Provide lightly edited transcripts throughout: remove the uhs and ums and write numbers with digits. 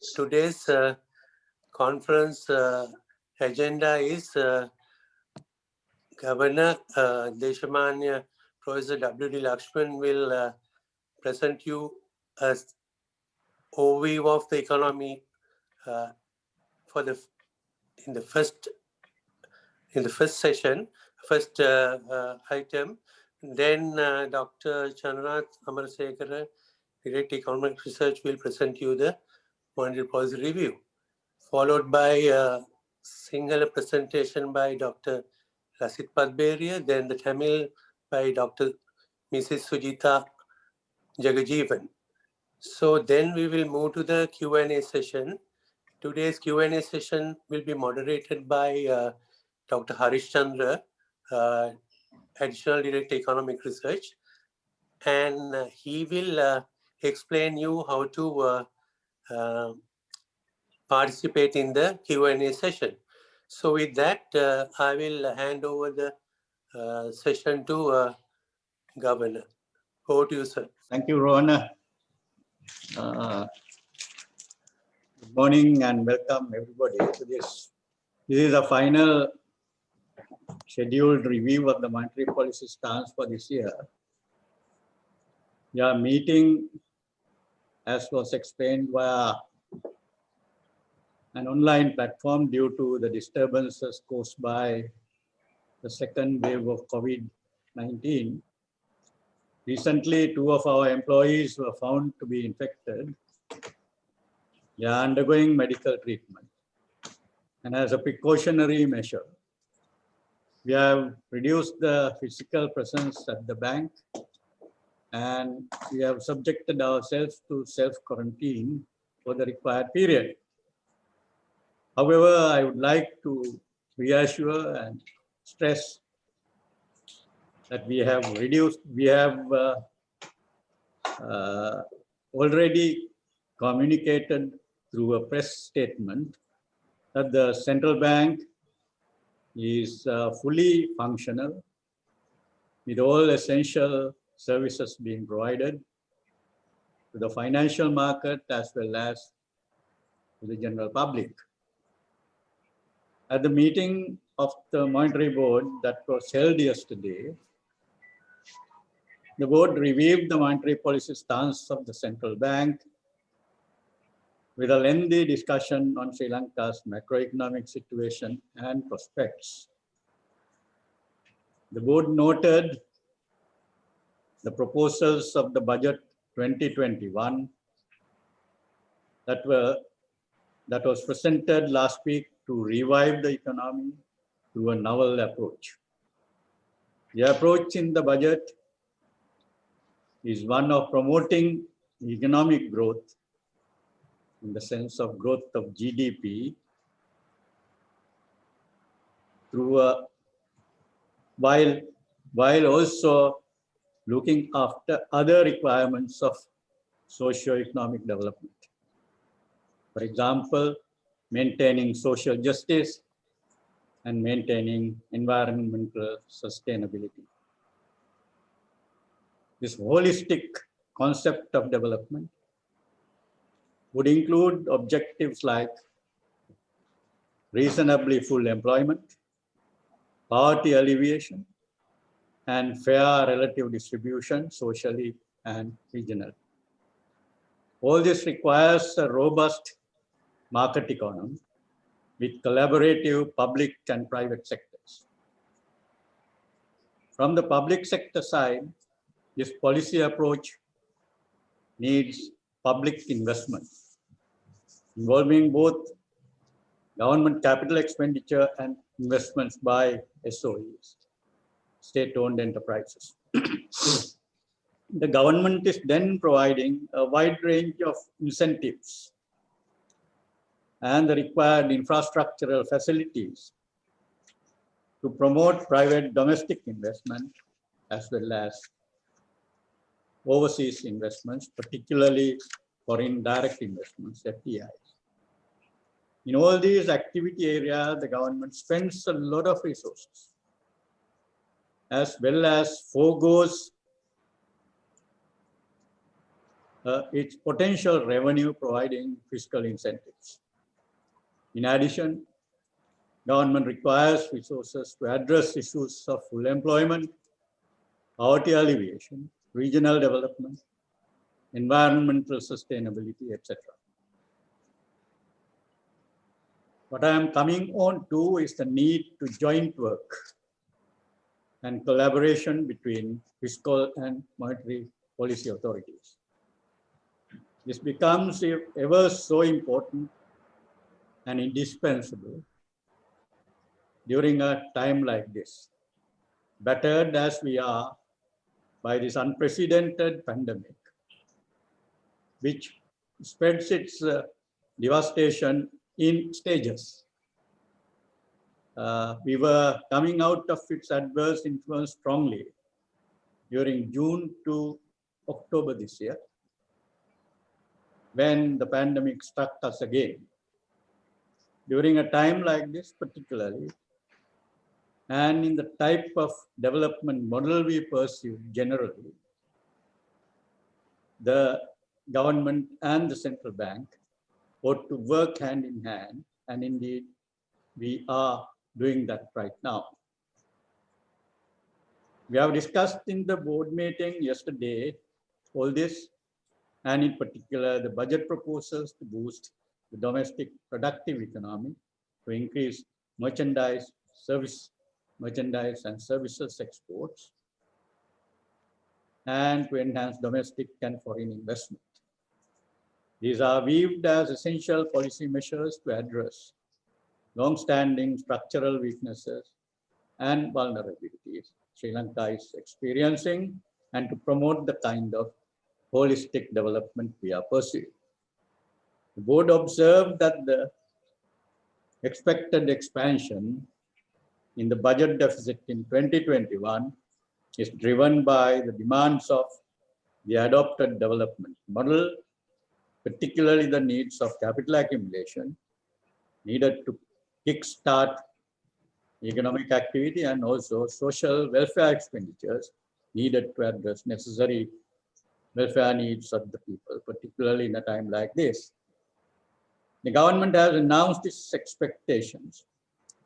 Today's conference agenda is Governor Deshamanya Professor W.D. Lakshman will present you an overview of the economy in the first session, first item. Then Dr. Chandranath Amarsekara, Director Economic Research, will present you the monetary policy review, followed by a single presentation by Dr. Lasit Padberia, then the Tamil by Dr. Mrs. Sujita Jagajeevan. So then we will move to the Q&A session. Today's Q&A session will be moderated by Dr. Harish Chandra, Additional Director Economic Research, and he will explain you how to participate in the Q&A session. So with that, I will hand over the session to Governor. Over to you, sir. Thank you, Rohan. Good morning and welcome everybody to this. This is a final scheduled review of the monetary policy stance for this year. We are meeting, as was explained, via an online platform due to the disturbances caused by the second wave of COVID-19. Recently, 2 of our employees were found to be infected. They are undergoing medical treatment. And as a precautionary measure, we have reduced the physical presence at the bank, and we have subjected ourselves to self-quarantine for the required period. However, I would like to reassure and stress that we have already communicated through a press statement that the central bank is fully functional with all essential services being provided to the financial market as well as to the general public. At the meeting of the Monetary Board that was held yesterday, the board reviewed the monetary policy stance of the central bank with a lengthy discussion on Sri Lanka's macroeconomic situation and prospects. The board noted the proposals of the budget 2021 that was presented last week to revive the economy through a novel approach. The approach in the budget is one of promoting economic growth in the sense of growth of GDP through while also looking after other requirements of socio-economic development. For example, maintaining social justice and maintaining environmental sustainability. This holistic concept of development would include objectives like reasonably full employment, poverty alleviation, and fair relative distribution socially and regionally. All this requires a robust market economy with collaborative public and private sectors. From the public sector side, this policy approach needs public investment involving both government capital expenditure and investments by SOEs, state-owned enterprises. The government is then providing a wide range of incentives and the required infrastructural facilities to promote private domestic investment as well as overseas investments, particularly foreign direct investments, FDIs. In all these activity areas, the government spends a lot of resources, as well as forgoes its potential revenue providing fiscal incentives. In addition, government requires resources to address issues of full employment, poverty alleviation, regional development, environmental sustainability, etc. What I am coming on to is the need to joint work and collaboration between fiscal and monetary policy authorities. This becomes ever so important and indispensable during a time like this, battered as we are by this unprecedented pandemic, which spreads its devastation in stages. We were coming out of its adverse influence strongly during June to October this year, when the pandemic struck us again. During a time like this particularly, and in the type of development model we pursue generally, the government and the central bank ought to work hand in hand, and indeed we are doing that right now. We have discussed in the board meeting yesterday all this, and in particular the budget proposals to boost the domestic productive economy, to increase merchandise and services exports, and to enhance domestic and foreign investment. These are viewed as essential policy measures to address long-standing structural weaknesses and vulnerabilities Sri Lanka is experiencing, and to promote the kind of holistic development we are pursuing. The board observed that the expected expansion in the budget deficit in 2021 is driven by the demands of the adopted development model, particularly the needs of capital accumulation needed to kickstart economic activity, and also social welfare expenditures needed to address necessary welfare needs of the people, particularly in a time like this. The government has announced its expectations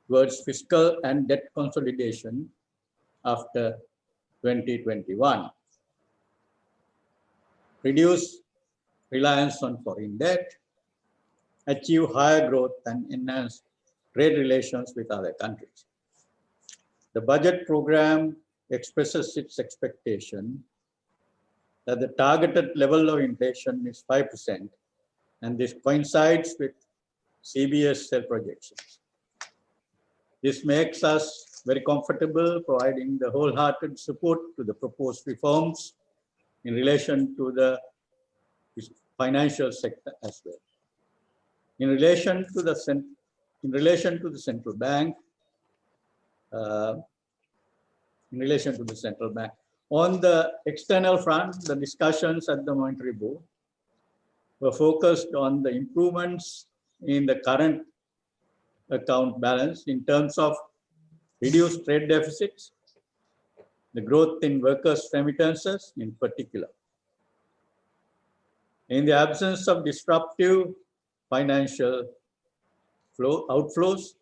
towards fiscal and debt consolidation after 2021. Reduce reliance on foreign debt, achieve higher growth, and enhance trade relations with other countries. The budget program expresses its expectation that the targeted level of inflation is 5%, and this coincides with CBS projections. This makes us very comfortable providing the wholehearted support to the proposed reforms in relation to the financial sector as well. In relation to the central bank, on the external front, the discussions at the Monetary Board were focused on the improvements in the current account balance in terms of reduced trade deficits, the growth in workers' remittances in particular. In the absence of disruptive financial outflows,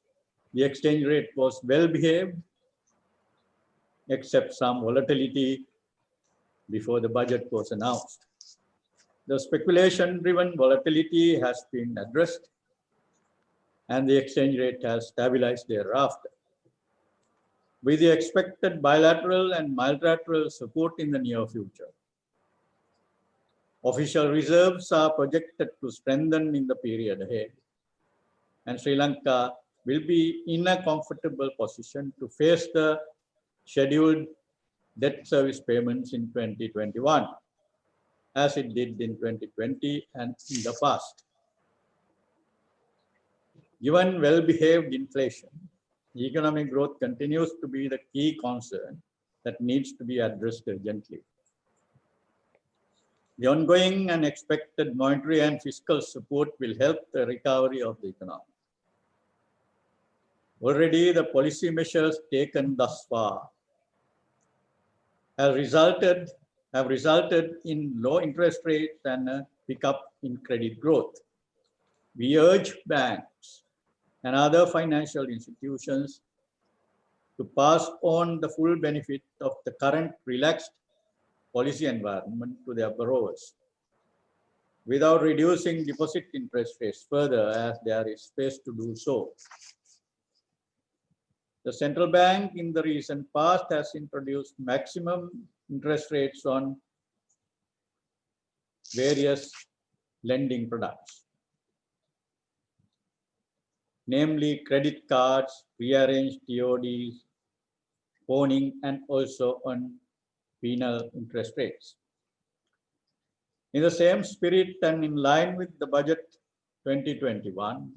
the exchange rate was well behaved, except some volatility before the budget was announced. The speculation-driven volatility has been addressed, and the exchange rate has stabilized thereafter. With the expected bilateral and multilateral support in the near future, official reserves are projected to strengthen in the period ahead, and Sri Lanka will be in a comfortable position to face the scheduled debt service payments in 2021, as it did in 2020 and in the past. Given well-behaved inflation, economic growth continues to be the key concern that needs to be addressed urgently. The ongoing and expected monetary and fiscal support will help the recovery of the economy. Already, the policy measures taken thus far have resulted have resulted in low interest rates and a pickup in credit growth. We urge banks and other financial institutions to pass on the full benefit of the current relaxed policy environment to their borrowers without reducing deposit interest rates further, as there is space to do so. The central bank in the recent past has introduced maximum interest rates on various lending products, namely credit cards, prearranged TODs, pawning, and also on penal interest rates. In the same spirit and in line with the budget 2021,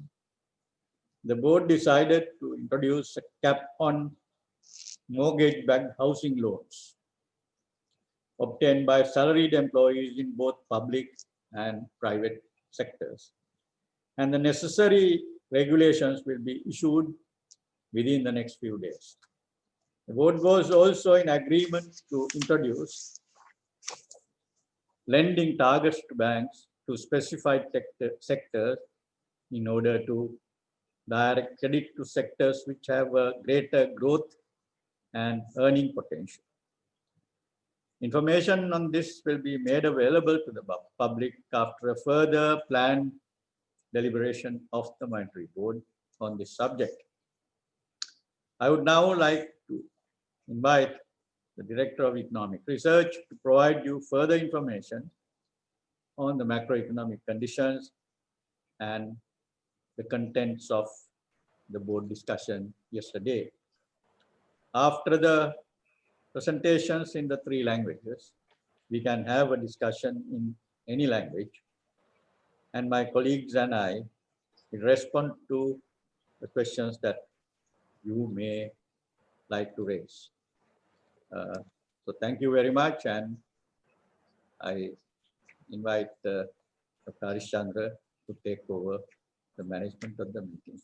the board decided to introduce a cap on mortgage-backed housing loans obtained by salaried employees in both public and private sectors. And the necessary regulations will be issued within the next few days. The board was also in agreement to introduce lending targets to banks to specified sectors in order to direct credit to sectors which have a greater growth and earning potential. Information on this will be made available to the public after a further planned deliberation of the Monetary Board on this subject. I would now like to invite the Director of Economic Research to provide you further information on the macroeconomic conditions and the contents of the board discussion yesterday. After the presentations in the three languages, we can have a discussion in any language, and my colleagues and I will respond to the questions that you may like to raise. So thank you very much, and I invite Dr. Harish Chandra to take over the management of the meeting.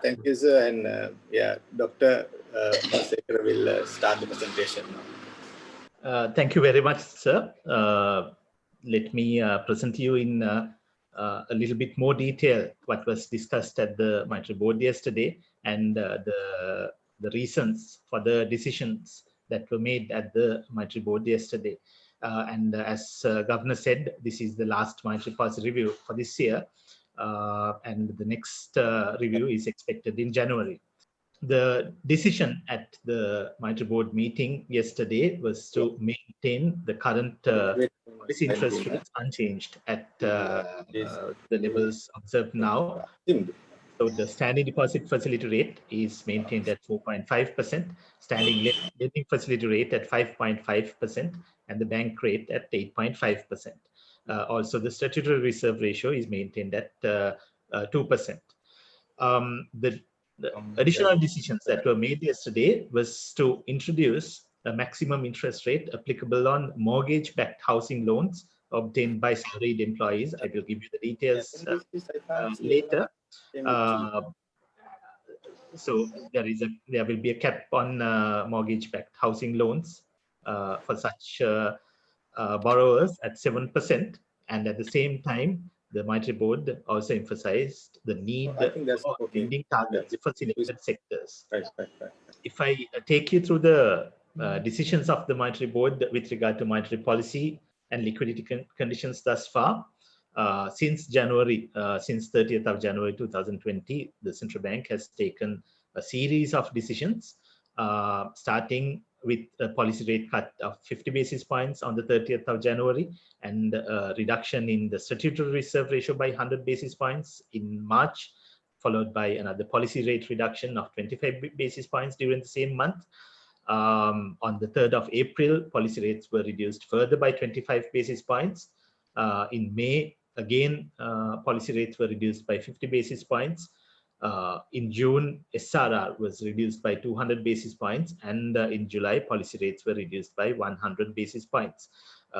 Thank you, sir. And yeah, Dr. Sekar will start the presentation now. Thank you very much, sir. Let me present to you in a little bit more detail what was discussed at the Monetary Board yesterday and the reasons for the decisions that were made at the Monetary Board yesterday. And as Governor said, this is the last monetary policy review for this year, and the next review is expected in January. The decision at the Monetary Board meeting yesterday was to maintain the current policy interest rates unchanged at the levels observed now. So the standing deposit facility rate is maintained at 4.5%, standing lending facility rate at 5.5%, and the bank rate at 8.5%. Also, the statutory reserve ratio is maintained at 2%. The additional decisions that were made yesterday was to introduce a maximum interest rate applicable on mortgage-backed housing loans obtained by salaried employees. I will give you the details later. So there will be a cap on mortgage-backed housing loans for such borrowers at 7%, and at the same time, the Monetary Board also emphasized the need for lending targets for selected sectors. If I take you through the decisions of the Monetary Board with regard to monetary policy and liquidity conditions thus far, since 30th of January 2020, the central bank has taken a series of decisions, starting with a policy rate cut of 50 basis points on the 30th of January and a reduction in the statutory reserve ratio by 100 basis points in March, followed by another policy rate reduction of 25 basis points during the same month. On the 3rd of April, policy rates were reduced further by 25 basis points. In May, again, policy rates were reduced by 50 basis points. In June, SRR was reduced by 200 basis points, and in July, policy rates were reduced by 100 basis points.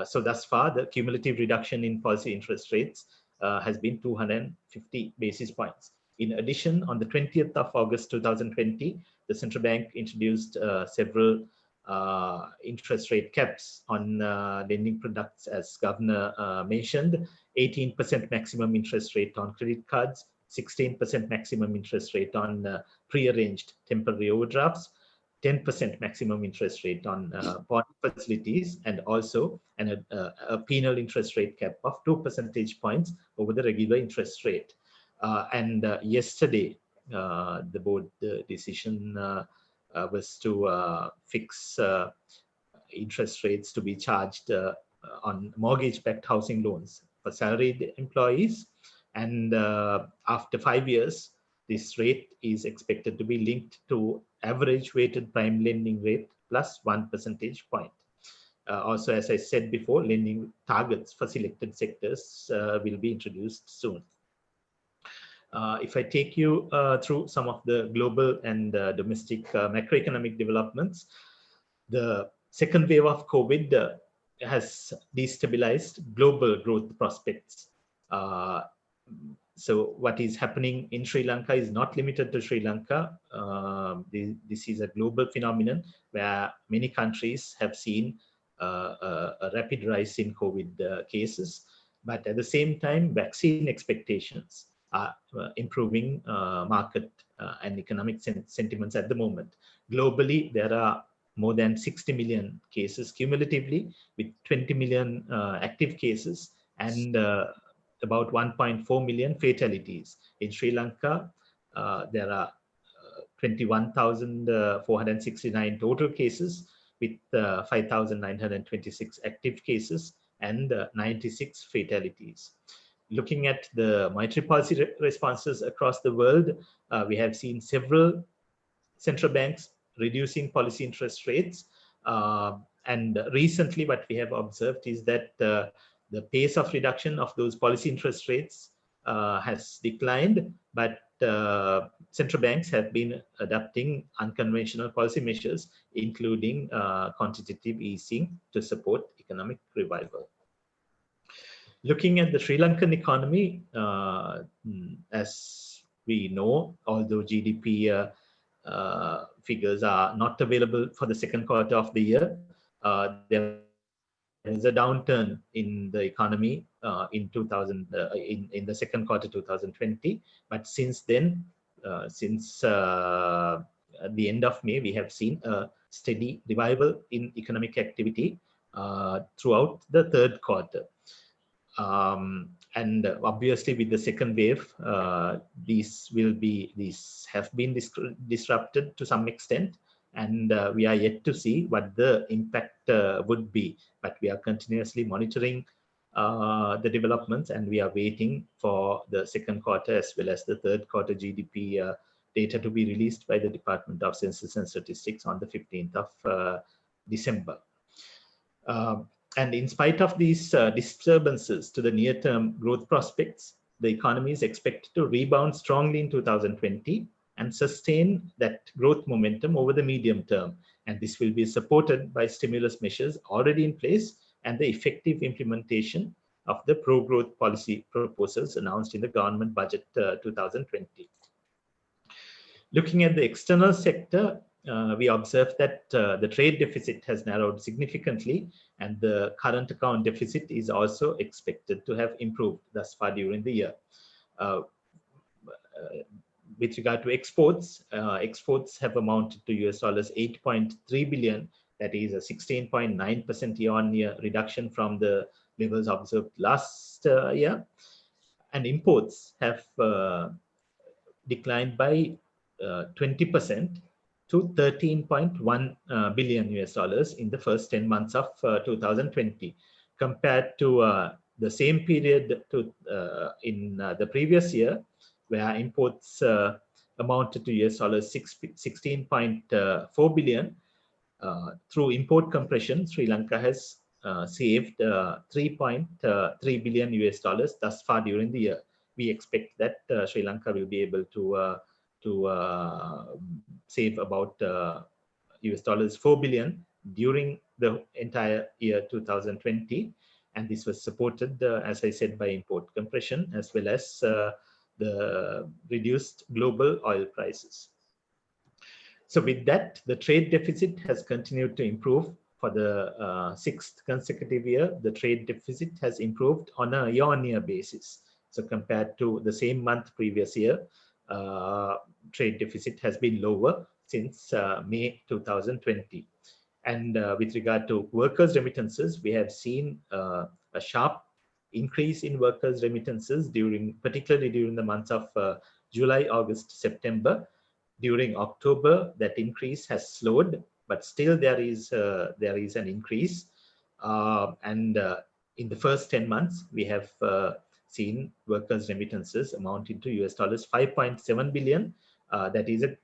So thus far, the cumulative reduction in policy interest rates has been 250 basis points. In addition, on the 20th of August 2020, the central bank introduced several interest rate caps on lending products, as Governor mentioned. 18% maximum interest rate on credit cards, 16% maximum interest rate on pre-arranged temporary overdrafts, 10% maximum interest rate on bond facilities, and also a penal interest rate cap of 2 percentage points over the regular interest rate. And yesterday, the board decision was to fix interest rates to be charged on mortgage-backed housing loans for salaried employees. And after 5 years, this rate is expected to be linked to average weighted prime lending rate plus 1 percentage point. Also, as I said before, lending targets for selected sectors will be introduced soon. If I take you through some of the global and domestic macroeconomic developments, the second wave of COVID has destabilized global growth prospects. So what is happening in Sri Lanka is not limited to Sri Lanka. This is a global phenomenon where many countries have seen a rapid rise in COVID cases. But at the same time, vaccine expectations are improving market and economic sentiments at the moment. Globally, there are more than 60 million cases cumulatively, with 20 million active cases and about 1.4 million fatalities. In Sri Lanka, there are 21,469 total cases, with 5,926 active cases and 96 fatalities. Looking at the monetary policy responses across the world, we have seen several central banks reducing policy interest rates. And recently, what we have observed is that the pace of reduction of those policy interest rates has declined, but central banks have been adopting unconventional policy measures, including quantitative easing to support economic revival. Looking at the Sri Lankan economy, as we know, although GDP figures are not available for the second quarter of the year, there is a downturn in the economy in the second quarter 2020. But since then, since the end of May, we have seen a steady revival in economic activity throughout the third quarter. And obviously, with the second wave, these have been disrupted to some extent, and we are yet to see what the impact would be. But we are continuously monitoring the developments, and we are waiting for the second quarter as well as the third quarter GDP data to be released by the Department of Census and Statistics on the 15th of December. And in spite of these disturbances to the near-term growth prospects, the economy is expected to rebound strongly in 2020 and sustain that growth momentum over the medium term. And this will be supported by stimulus measures already in place and the effective implementation of the pro-growth policy proposals announced in the government budget 2020. Looking at the external sector, we observe that the trade deficit has narrowed significantly, and the current account deficit is also expected to have improved thus far during the year. With regard to exports, exports have amounted to US dollars 8.3 billion. That is a 16.9% year-on-year reduction from the levels observed last year. And imports have declined by 20% to 13.1 billion US dollars in the first 10 months of 2020, compared to the same period in the previous year, where imports amounted to US dollars 16.4 billion. Through import compression, Sri Lanka has saved 3.3 billion US dollars thus far during the year. We expect that Sri Lanka will be able to save about US dollars 4 billion during the entire year 2020. And this was supported, as I said, by import compression as well as the reduced global oil prices. So with that, the trade deficit has continued to improve for the sixth consecutive year. The trade deficit has improved on a year-on-year basis. So compared to the same month previous year, trade deficit has been lower since May 2020. And with regard to workers' remittances, we have seen a sharp increase in workers' remittances particularly during the months of July, August, September. During October, that increase has slowed, but still there is an increase. And in the first 10 months, we have seen workers' remittances amounting to US $5.7 billion. That is a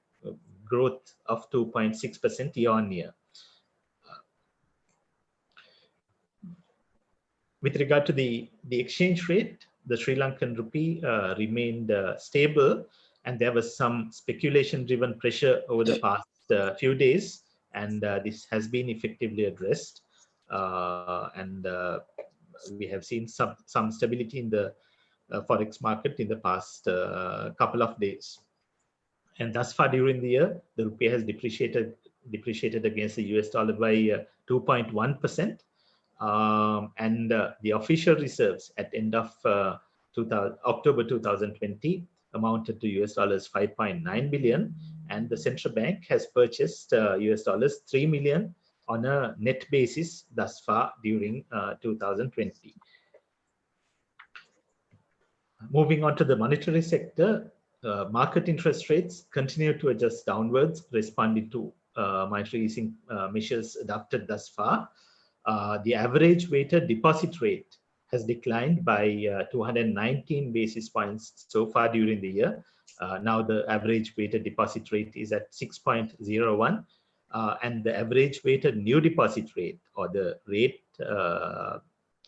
growth of 2.6% year-on-year. With regard to the exchange rate, the Sri Lankan rupee remained stable, and there was some speculation-driven pressure over the past few days, and this has been effectively addressed. And we have seen some stability in the forex market in the past couple of days. And thus far during the year, the rupee has depreciated against the US dollar by 2.1%. And the official reserves at end of October 2020 amounted to US $5.9 billion, and the central bank has purchased US $3 million on a net basis thus far during 2020. Moving on to the monetary sector, market interest rates continue to adjust downwards, responding to monetary easing measures adopted thus far. The average weighted deposit rate has declined by 219 basis points so far during the year. Now the average weighted deposit rate is at 6.01, and the average weighted new deposit rate, or the rate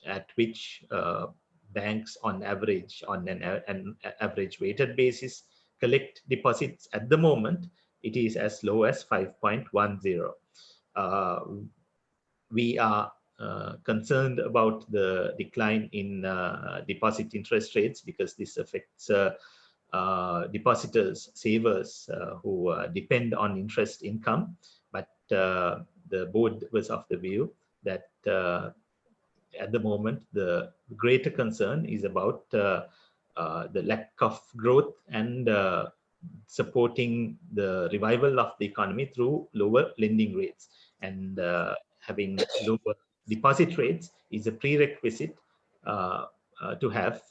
at which banks on average, on an average weighted basis, collect deposits at the moment, it is as low as 5.10. We are concerned about the decline in deposit interest rates because this affects depositors, savers who depend on interest income. But the board was of the view that at the moment, the greater concern is about the lack of growth and supporting the revival of the economy through lower lending rates. And having lower deposit rates is a prerequisite to have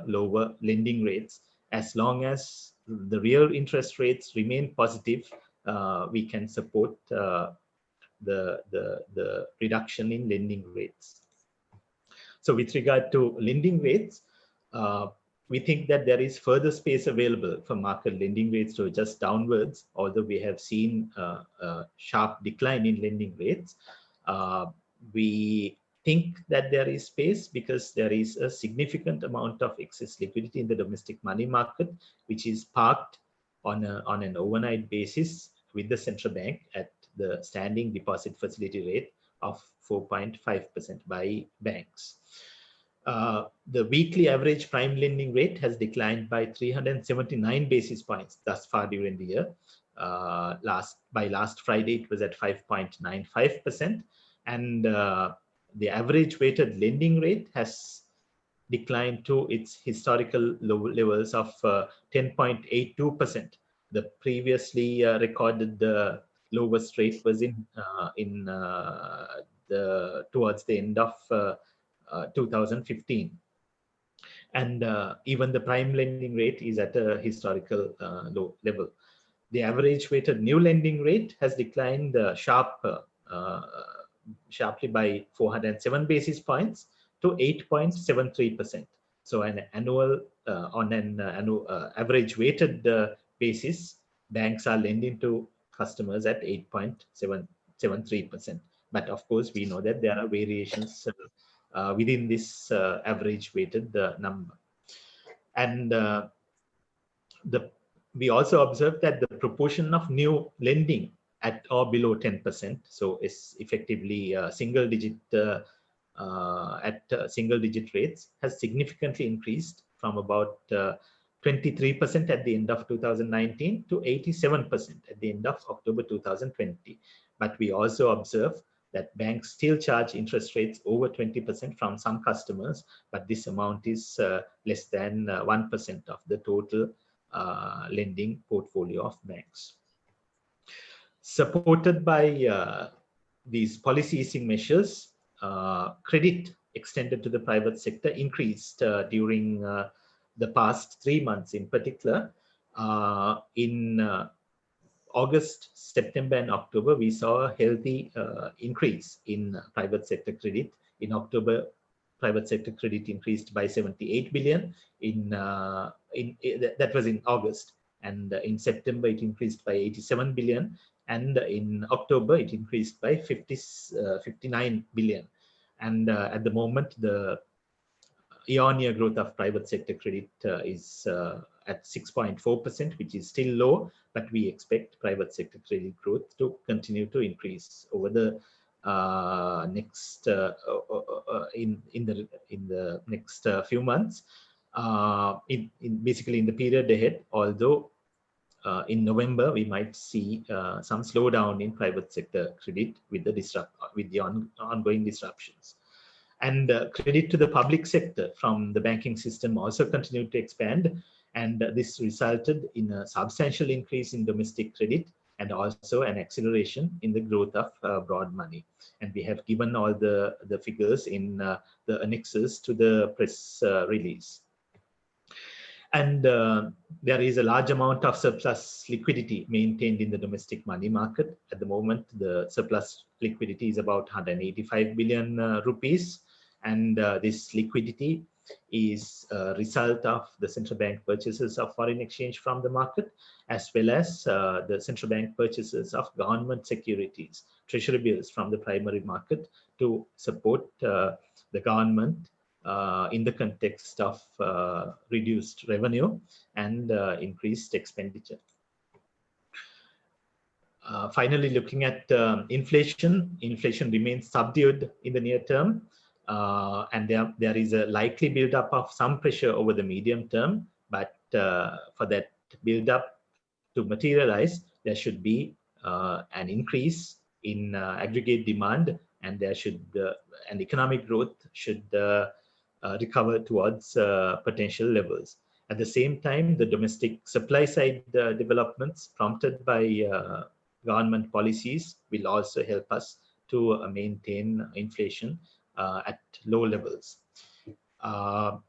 lower lending rates. As long as the real interest rates remain positive, we can support the reduction in lending rates. So with regard to lending rates, we think that there is further space available for market lending rates to adjust downwards, although we have seen a sharp decline in lending rates. We think that there is space because there is a significant amount of excess liquidity in the domestic money market, which is parked on an overnight basis with the central bank at the standing deposit facility rate of 4.5% by banks. The weekly average prime lending rate has declined by 379 basis points thus far during the year. By last Friday, it was at 5.95%, and the average weighted lending rate has declined to its historical low levels of 10.82%. The previously recorded lowest rate was towards the end of 2015, and even the prime lending rate is at a historical low level. The average weighted new lending rate has declined sharply by 407 basis points to 8.73%. So on an average weighted basis, banks are lending to customers at 8.73%. But of course, we know that there are variations within this average weighted number. And we also observed that the proportion of new lending at or below 10%, so is effectively single digit rates, has significantly increased from about 23% at the end of 2019 to 87% at the end of October 2020. But we also observe that banks still charge interest rates over 20% from some customers, but this amount is less than 1% of the total lending portfolio of banks. Supported by these policy easing measures, credit extended to the private sector increased during the past 3 months in particular. In August, September, and October, we saw a healthy increase in private sector credit. In October, private sector credit increased by 78 billion. That was in August, and in September it increased by 87 billion, and in October it increased by 59 billion. And at the moment, the year-on-year growth of private sector credit is at 6.4%, which is still low, but we expect private sector credit growth to continue to increase over the next in the next few months. Basically in the period ahead, although in November we might see some slowdown in private sector credit with the ongoing disruptions. And credit to the public sector from the banking system also continued to expand, and this resulted in a substantial increase in domestic credit and also an acceleration in the growth of broad money. And we have given all the figures in the annexes to the press release. And there is a large amount of surplus liquidity maintained in the domestic money market. At the moment, the surplus liquidity is about 185 billion rupees. And this liquidity is a result of the central bank purchases of foreign exchange from the market, as well as the central bank purchases of government securities, treasury bills from the primary market to support the government in the context of reduced revenue and increased expenditure. Finally, looking at inflation remains subdued in the near term. And there is a likely build-up of some pressure over the medium term, but for that build-up to materialize, there should be an increase in aggregate demand, and and economic growth should recover towards potential levels. At the same time, the domestic supply side developments prompted by government policies will also help us to maintain inflation at low levels.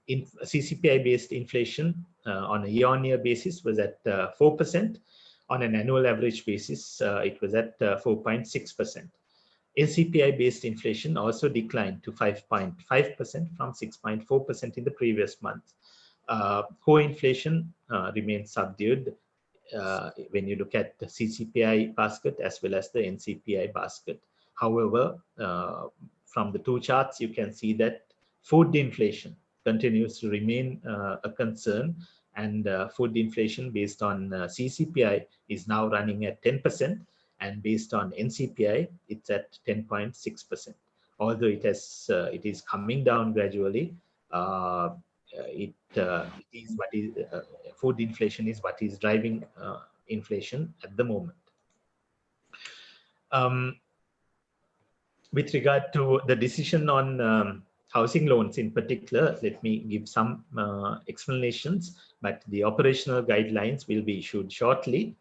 In CCPI-based inflation on a year-on-year basis was at 4%. On an annual average basis, it was at 4.6%. LCPI-based inflation also declined to 5.5% from 6.4% in the previous month. Core inflation remains subdued when you look at the CCPI basket as well as the NCPI basket. However, from the two charts, you can see that food inflation continues to remain a concern, and food inflation based on CCPI is now running at 10%, and based on NCPI, it's at 10.6%. Although it is coming down gradually, food inflation is what is driving inflation at the moment. With regard to the decision on housing loans in particular, let me give some explanations, but the operational guidelines will be issued shortly,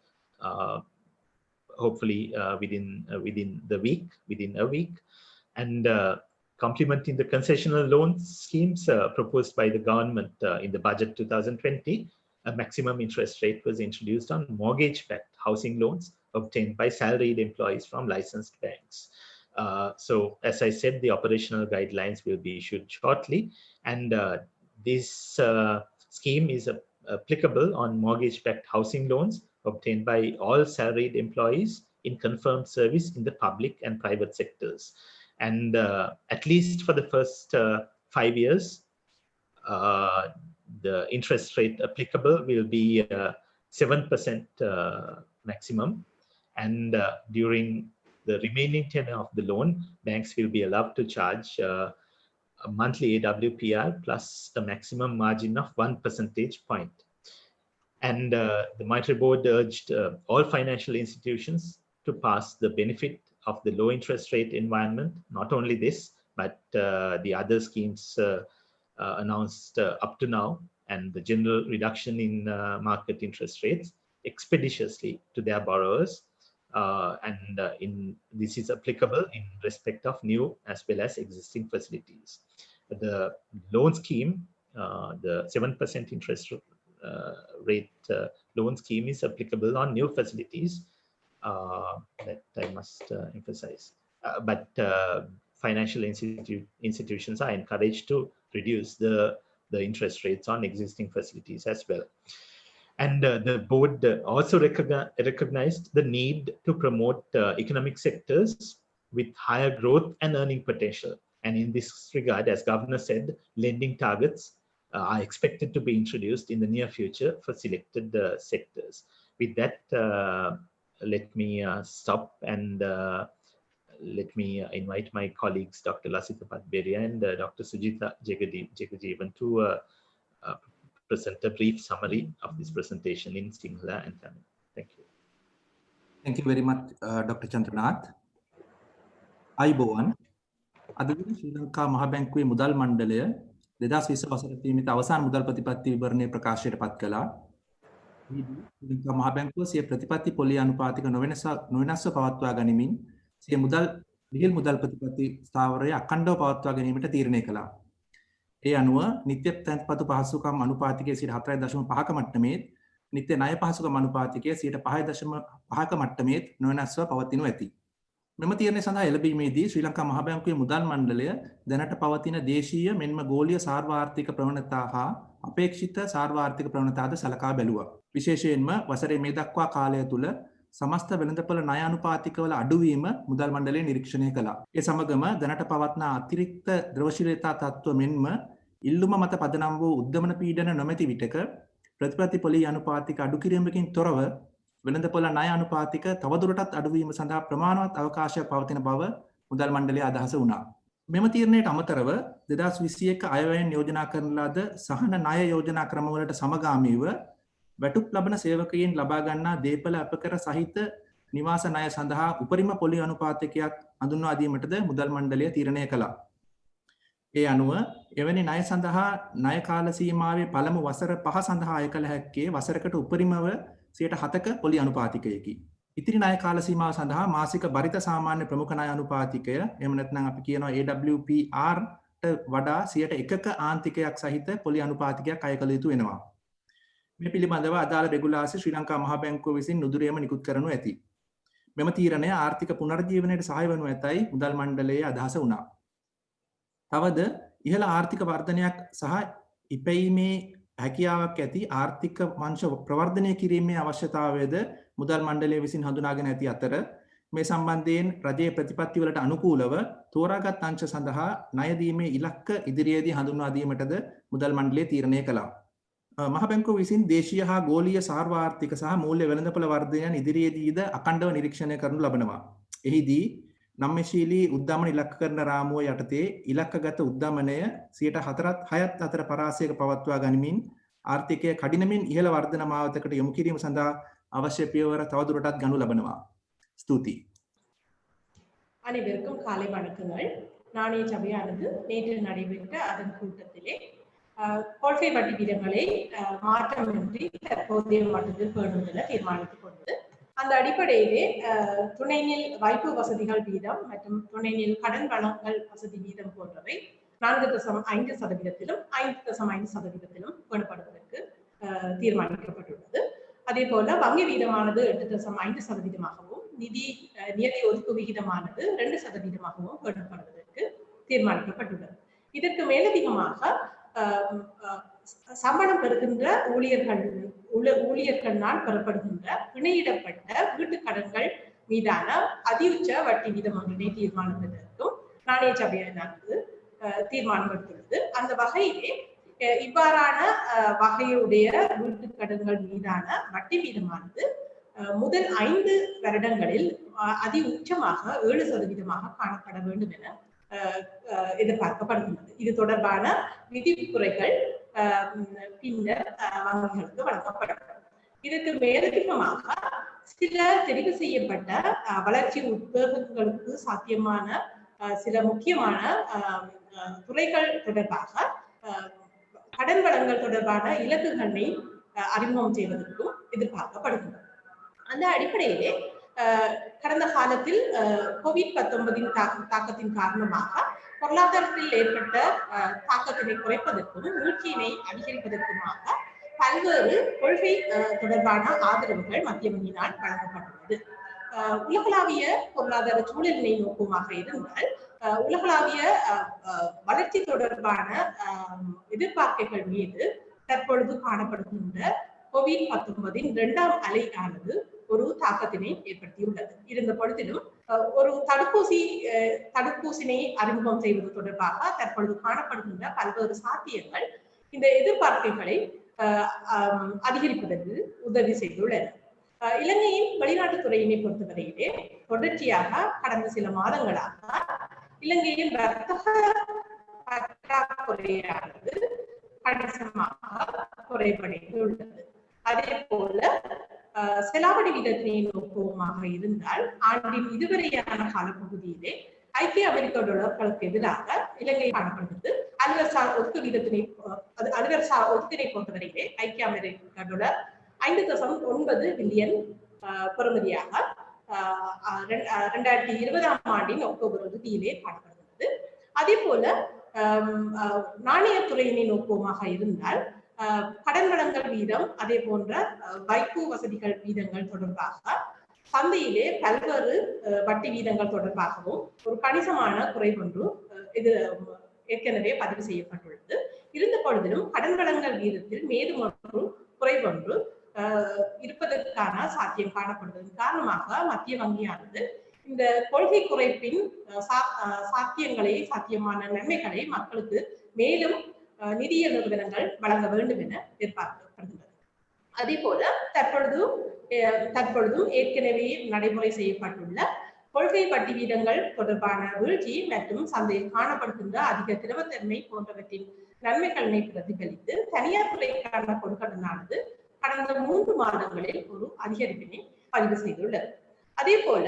hopefully within a week. And complementing the concessional loan schemes proposed by the government in the budget 2020, a maximum interest rate was introduced on mortgage-backed housing loans obtained by salaried employees from licensed banks. So as I said, the operational guidelines will be issued shortly, and this scheme is applicable on mortgage-backed housing loans obtained by all salaried employees in confirmed service in the public and private sectors. And at least for the first 5 years, the interest rate applicable will be 7% maximum, and during the remaining tenure of the loan, banks will be allowed to charge a monthly AWPR plus a maximum margin of 1 percentage point. And the monetary board urged all financial institutions to pass the benefit of the low interest rate environment. Not only this, but the other schemes announced up to now, and the general reduction in market interest rates expeditiously to their borrowers. This is applicable in respect of new as well as existing facilities. The loan scheme, the 7% interest rate loan scheme is applicable on new facilities, that I must emphasize. But financial institutions are encouraged to reduce the interest rates on existing facilities as well. And the board also recognized the need to promote economic sectors with higher growth and earning potential. And in this regard, as Governor said, lending targets are expected to be introduced in the near future for selected sectors. With that, let me stop and let me invite my colleagues, Dr. Lasitha Patberia and Dr. Sujitha Jegajeevan to present a brief summary of this presentation in Sinhala and Tamil. Thank you. Thank you very much, Dr. Chandranath. අයිබෝවන් අද දින ශ්‍රී ලංකා මහ බැංකුවේ මුදල් මණ්ඩලය 2020 වසරේ නියමිත අවසාන මුදල් ප්‍රතිපත්ති විවරණය ප්‍රකාශයට පත් කළා. ශ්‍රී ලංකා මහ බැංකුව සිය ප්‍රතිපත්ති පොලිය අනුපාතික නොවෙනස්ව පවත්වා ගනිමින් සිය ලිහිල් මුදල් ප්‍රතිපත්ති ස්ථාවරය අඛණ්ඩව පවත්වා ගැනීමට තීරණය කළා. ඒ අනුව නිත්‍ය තැන්පතු පහසුකම් අනුපාතිකයේ 4.5ක මට්ටමේ නිත්‍ය ණය පහසුකම් අනුපාතිකයේ 5.5ක මට්ටමේ නොවෙනස්ව පවතිනු ඇති. මෙම තීරණය සඳහා එළඹීමේදී ශ්‍රී ලංකා මහ බැංකුවේ මුදල් මණ්ඩලය දැනට පවතින දේශීය මෙන්ම ගෝලීය සාර්වාර්ථික ප්‍රවණතා හා අපේක්ෂිත සාර්වාර්ථික ප්‍රවණතාද සලකා බැලුවා. විශේෂයෙන්ම වසරේ මේ දක්වා කාලය තුල සමස්ත වෙළඳපොළ ණය අනුපාතිකවල අඩුවීම මුදල් මණ්ඩලය නිරීක්ෂණය කළා. ඒ සමගම දැනට පවත්නා අතිරික්ත ද්‍රවශීලතා තත්ත්ව මෙන්ම ඉල්ලුම මත පදනම් වූ උද්දමන පීඩන නොමැති විටක ප්‍රතිපත්ති පොලිය අනුපාතික අඩු කිරීමකින් තොරව වෙළඳපොළ ණය අනුපාතික තවදුරටත් අඩුවීම සඳහා ප්‍රමාණවත් අවකාශයක් පවතින බව මුදල් මණ්ඩලය අදහස වුණා. මෙම තීරණයට අමතරව 2021 අයවැයෙන් යෝජනා කරන ලද සහන ණය යෝජනා ක්‍රමවලට සමගාමීව වැටුප් ලබන සේවකයන් ලබා ගන්නා දීපල අපකර සහිත නිවාස ණය සඳහා උපරිම පොලිය අනුපාතිකයක් හඳුන්වා දීමටද මුදල් මණ්ඩලය තීරණය කළා. ඒ අනුව එවැනි ණය සඳහා ණය කාල සීමාවේ පළමු වසර 5 සඳහා අය කළ හැක්කේ වසරකට උපරිමව 7%ක පොලි අනුපාතිකයකි. ඉතිරි ණය කාල සීමාව සඳහා මාසික බරිත සාමාන්‍ය ප්‍රමුඛ ණය අනුපාතිකය එහෙම නැත්නම් අපි කියනවා AWPR ට වඩා 101ක ආන්තිකයක් සහිත පොලි අනුපාතිකයක් අය කළ යුතු වෙනවා. මේ පිළිබඳව අදාළ රෙගුලාසි ශ්‍රී ලංකා මහ බැංකුව විසින් නුදුරේම නිකුත් කරනු ඇති. මෙම තීරණය ආර්ථික පුනර්ජීවනයට සහාය වනු ඇතයි මුදල් මණ්ඩලයේ අදහස වුණා. තවද ඉහළ ආර්ථික වර්ධනයක් සහ ඉපැයීමේ හැකියාවක් ඇති ආර්ථික වංශ ප්‍රවර්ධනය කිරීමේ අවශ්‍යතාවයද මුදල් මණ්ඩලය විසින් හඳුනාගෙන ඇති අතර මේ සම්බන්ධයෙන් රජයේ ප්‍රතිපත්ති වලට අනුකූලව තෝරාගත් අංශ සඳහා ණය දීමේ ඉලක්ක ඉදිරියේදී හඳුන්වා දීමටද මුදල් මණ්ඩලය තීරණය කළා. මහ බැංකුව විසින් දේශීය හා ගෝලීය සාර්වාර්ථික සහ මූල්‍ය වෙළඳපොළ වර්ධනයන් ඉදිරියේදීද අඛණ්ඩව නිරීක්ෂණය කරනු ලබනවා. එහිදී නම්‍යශීලී උද්දමන ඉලක්ක කරන රාමුව යටතේ ඉලක්කගත උද්දමනය 4.6ත් අතර පරාසයක පවත්වා ගනිමින් ආර්ථිකය කඩිනමින් ඉහළ වර්ධන මාවතකට යොමු කිරීම සඳහා අවශ්‍ය පියවර තවදුරටත් ගනු ලබනවා. ஸ்துதி. அனைவருக்கும் காலை வணக்கங்கள். நாணய சபையானது நேற்று நடைபெற்ற அதன் கூட்டத்திலே கொள்கை வட்டி வீதங்களை மாற்றமின்றி தற்போதைய மட்டத்தில் பேணும் என தீர்மானித்துக் கொண்டது. அந்த அடிப்படையிலே துணைநில் வைப்பு வசதிகள் வீதம் மற்றும் துணைநில் கடன் வழங்கல் வசதி வீதம் போன்றவை 4.5%, 5.5% பேணப்படுவதற்கு தீர்மானிக்கப்பட்டுள்ளது. அதே போல வங்கி வீதமானது 8.5%ஆகவும் நிதி ஒதுக்கு விகிதமானது 2%ஆகவும் பேணப்படுவதற்கு தீர்மானிக்கப்பட்டுள்ளது. இதற்கு மேலதிகமாக சம்பளம் பெறுகின்ற ஊழியர்களால் பெறப்படுகின்ற பிணையிடப்பட்ட வீட்டுக் கடன்கள் மீதான அதியுச்ச வட்டி வீதம் ஒன்றினை தீர்மானிப்பதற்கும் நாணய சபையானது தீர்மானம் எடுத்துள்ளது. அந்த வகையிலே இவ்வாறான வகையுடைய வீட்டுக் கடன்கள் மீதான வட்டி வீதமானது முதல் 5 வருடங்களில் அதி உச்சமாக 7% காணப்பட வேண்டும் என எதிர்பார்க்கப்படுகிறது. இது தொடர்பான விதிமுறைகள் பின்னர் வங்கிகளுக்கு வழங்கப்படும். இதற்கு மேலதிகமாக சில தெரிவு செய்யப்பட்ட வளர்ச்சி உத்வேகங்களுக்கு சாத்தியமான சில முக்கியமான துறைகள் தொடர்பாக கடன் வளங்கள் தொடர்பான இலக்குகளை அறிமுகம் செய்வதற்கும் எதிர்பார்க்கப்படுகின்றன. அந்த அடிப்படையிலே கடந்த காலத்தில் COVID-19 தாக்கத்தின் காரணமாக பொருளாதாரத்தில் ஏற்பட்ட தாக்கத்தினை குறைப்பதற்கும் வீழ்ச்சியினை அதிகரிப்பதற்குமாக பல்வேறு கொள்கை தொடர்பான ஆதரவுகள் மத்திய வங்கியினால் வழங்கப்பட்டுள்ளது. உலகளாவிய பொருளாதார சூழலினை நோக்கமாக இருந்தால் உலகளாவிய வளர்ச்சி தொடர்பான எதிர்பார்ப்புகள் மீது தற்பொழுது காணப்படுகின்ற COVID-19 இரண்டாம் அலையானது ஒரு தாக்கத்தினை ஏற்படுத்தியுள்ளது. இருந்த பொழுதிலும் ஒரு தடுப்பூசினை அறிமுகம் செய்வது தொடர்பாக தற்பொழுது காணப்படுகின்ற பல்வேறு சாத்தியங்கள் இந்த எதிர்பார்ப்புகளை அதிகரிப்பதற்கு உதவி செய்துள்ளன. இலங்கையின் வெளிநாட்டுத்துறையினை பொறுத்தவரையிலே தொடர்ச்சியாக கடந்த சில மாதங்களாக இலங்கையின் வர்த்தக பற்றாக்குறையானது கணிசமாக குறைபடைந்துள்ளது. அதே போல செலாவணி விதத்தினை நோக்கமாக இருந்தால் ஆண்டின் இதுவரையான காலப்பகுதியிலே ஐக்கிய அமெரிக்க டாலர்களுக்கு எதிராக இலங்கை காணப்படுகிறது. அலுவல்சார் ஒதுக்கினை பொறுத்தவரையிலே ஐக்கிய அமெரிக்க டாலர் 5.9 பில்லியன் பெறுமதியாக 2020 ஆண்டின் அக்டோபர் இறுதியிலே காணப்படுகிறது. அதே போல நாணயத்துறையினை நோக்கமாக இருந்தால் கடன் வழங்கல் வீதம் அதே போன்ற வைப்பு வசதிகள் வீதங்கள் தொடர்பாக சந்தையிலே பல்வேறு வட்டி வீதங்கள் தொடர்பாகவும் ஒரு கணிசமான குறைவொன்று இது ஏற்கனவே பதிவு செய்யப்பட்டுள்ளது. இருந்த பொழுதிலும் கடன் வழங்கல் வீதத்தில் மேலும் ஒன்று குறைவொன்று இருப்பதற்கான சாத்தியம் காணப்படுவதன் காரணமாக மத்திய வங்கியானது இந்த கொள்கை குறைப்பின் சாத்தியமான நன்மைகளை மக்களுக்கு மேலும் நிதிய நிறுவனங்கள் வழங்க வேண்டும் என எதிர்பார்க்கப்படுகிறது. அதே போல தற்பொழுதும் ஏற்கனவே நடைமுறை செய்யப்பட்டுள்ள கொள்கை வட்டி வீதங்கள் தொடர்பான வீழ்ச்சி மற்றும் சந்தையில் காணப்படுகின்ற அதிக திரவத்தன்மை போன்றவற்றின் நன்மைகளை பிரதிபலித்து தனியார் துறைக்கான கொடுக்கடனானது கடந்த 3 மாதங்களில் ஒரு அதிகரிப்பினை பதிவு செய்துள்ளது. அதே போல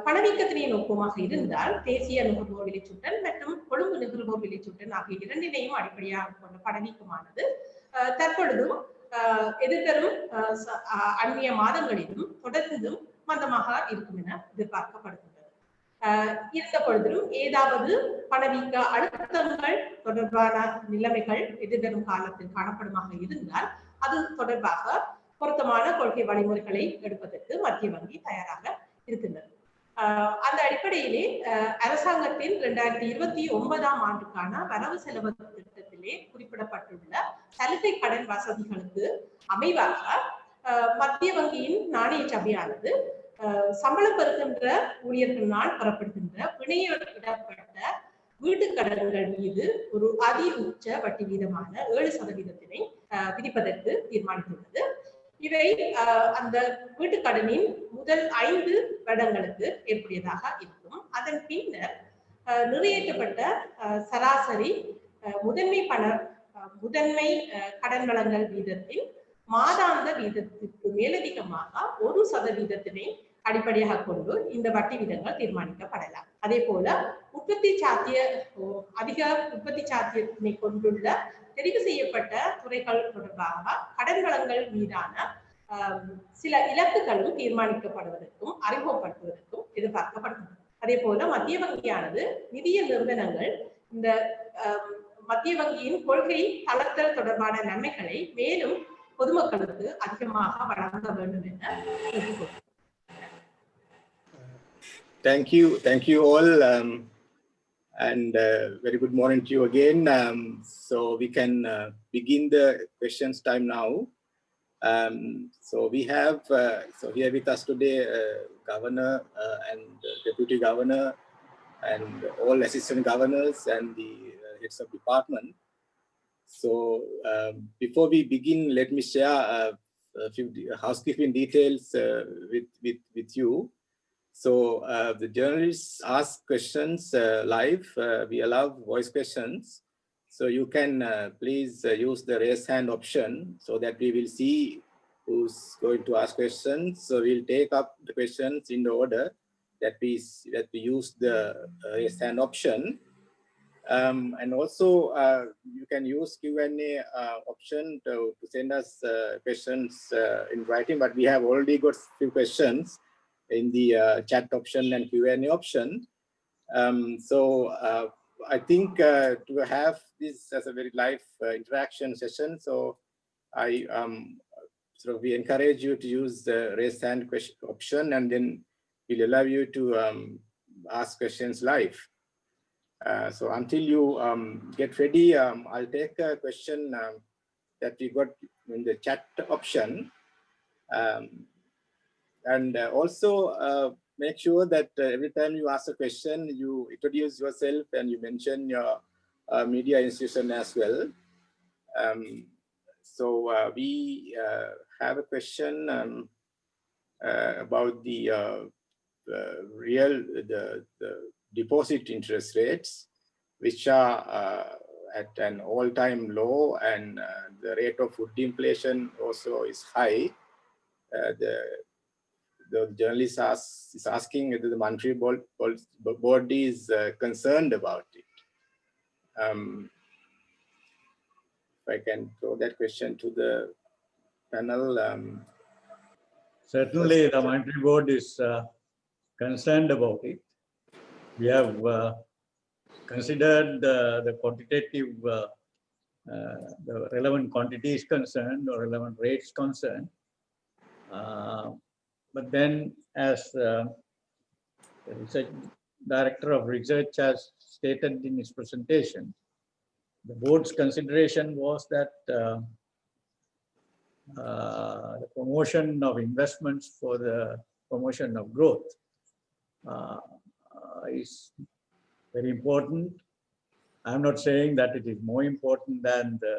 பணவீக்கத்தினை நோக்கமாக இருந்தால் தேசிய நுகர்வோர் விலைச்சூட்டல் மற்றும் கொழும்பு நுகர்வோர் விலைச்சூட்டல் ஆகிய இரண்டினையும் அடிப்படையாக கொண்ட பணவீக்கமானது தற்பொழுதும் எதிர்வரும் அந்நிய மாதங்களிலும் தொடர்ந்தும் மந்தமாக இருக்கும் என எதிர்பார்க்கப்படுகின்றது. இருந்த பொழுதிலும் ஏதாவது பணவீக்க அழுத்தங்கள் தொடர்பான நிலைமைகள் எதிர்வரும் காலத்தில் காணப்படுமாக இருந்தால் அது தொடர்பாக பொருத்தமான கொள்கை வழிமுறைகளை எடுப்பதற்கு மத்திய வங்கி தயாராக இருக்கின்றது. அந்த அடிப்படையிலே அரசாங்கத்தின் 2029 ஆண்டுக்கான வரவு செலவு திட்டத்திலே குறிப்பிடப்பட்டுள்ள சலுகை கடன் வசதிகளுக்கு அமைவாக மத்திய வங்கியின் நாணய சபையானது சம்பளம் பெறுகின்ற ஊழியர்களால் பெறப்படுகின்ற பிணையிடப்பட்ட வீட்டு கடன்கள் மீது ஒரு அதி உச்ச வட்டி வீதமான 7% விதிப்பதற்கு தீர்மானித்துள்ளது. இவை அந்த வீட்டு கடனின் முதல் 5 வருடங்களுக்கு ஏற்புடையதாக இருக்கும். அதன் பின்னர் நிறைவேற்றப்பட்ட சராசரி முதன்மை கடன் வழங்கல் வீதத்தின் மாதாந்த வீதத்திற்கு மேலதிகமாக 1% அடிப்படையாக கொண்டு இந்த வட்டி விதங்கள் தீர்மானிக்கப்படலாம். அதே போல அதிக உற்பத்தி சாத்தியத்தினை கொண்டுள்ள தெரிவு செய்யப்பட்ட துறைகள் தொடர்பாக கடன் வழங்கல் மீதான சில இலக்குகளும் தீர்மானிக்கப்படுவதற்கும் அறிமுகப்படுத்துவதற்கும் எதிர்பார்க்கப்படுகிறது. அதே போல மத்திய வங்கியானது நிதிய நிறுவனங்கள் இந்த மத்திய வங்கியின் கொள்கை தளர்த்தல் தொடர்பான நன்மைகளை மேலும் பொதுமக்களுக்கு அதிகமாக வழங்க வேண்டும் என கேட்டுக்கொள்கிறேன். Thank you all, and very good morning to you again. So we can begin the questions time now. So we have here with us today governor and deputy governor and all assistant governors and the heads of department. So before we begin, let me share a few housekeeping details with you. So the journalists ask questions live. We allow voice questions. So you can please use the raise hand option so that we will see who's going to ask questions. So we'll take up the questions in the order that we use the raise hand option. And also you can use Q&A option to send us questions in writing, but we have already got few questions in the chat option and Q&A option. So I think to have this as a very live interaction session, so we encourage you to use the raise hand question option, and then we'll allow you to ask questions live. So until you get ready, I'll take a question that we got in the chat option. And also make sure that every time you ask a question, you introduce yourself and you mention your media institution as well. So we have a question about the deposit interest rates, which are at an all-time low, and the rate of food inflation also is high. The journalist is asking whether the monetary board is concerned about it. If I can throw that question to the panel. Certainly, the monetary board is concerned about it. We have considered the quantitative, the relevant quantities concerned or relevant rates concerned. But then, as the research director of research has stated in his presentation, the board's consideration was that the promotion of investments for the promotion of growth is very important. I'm not saying that it is more important than the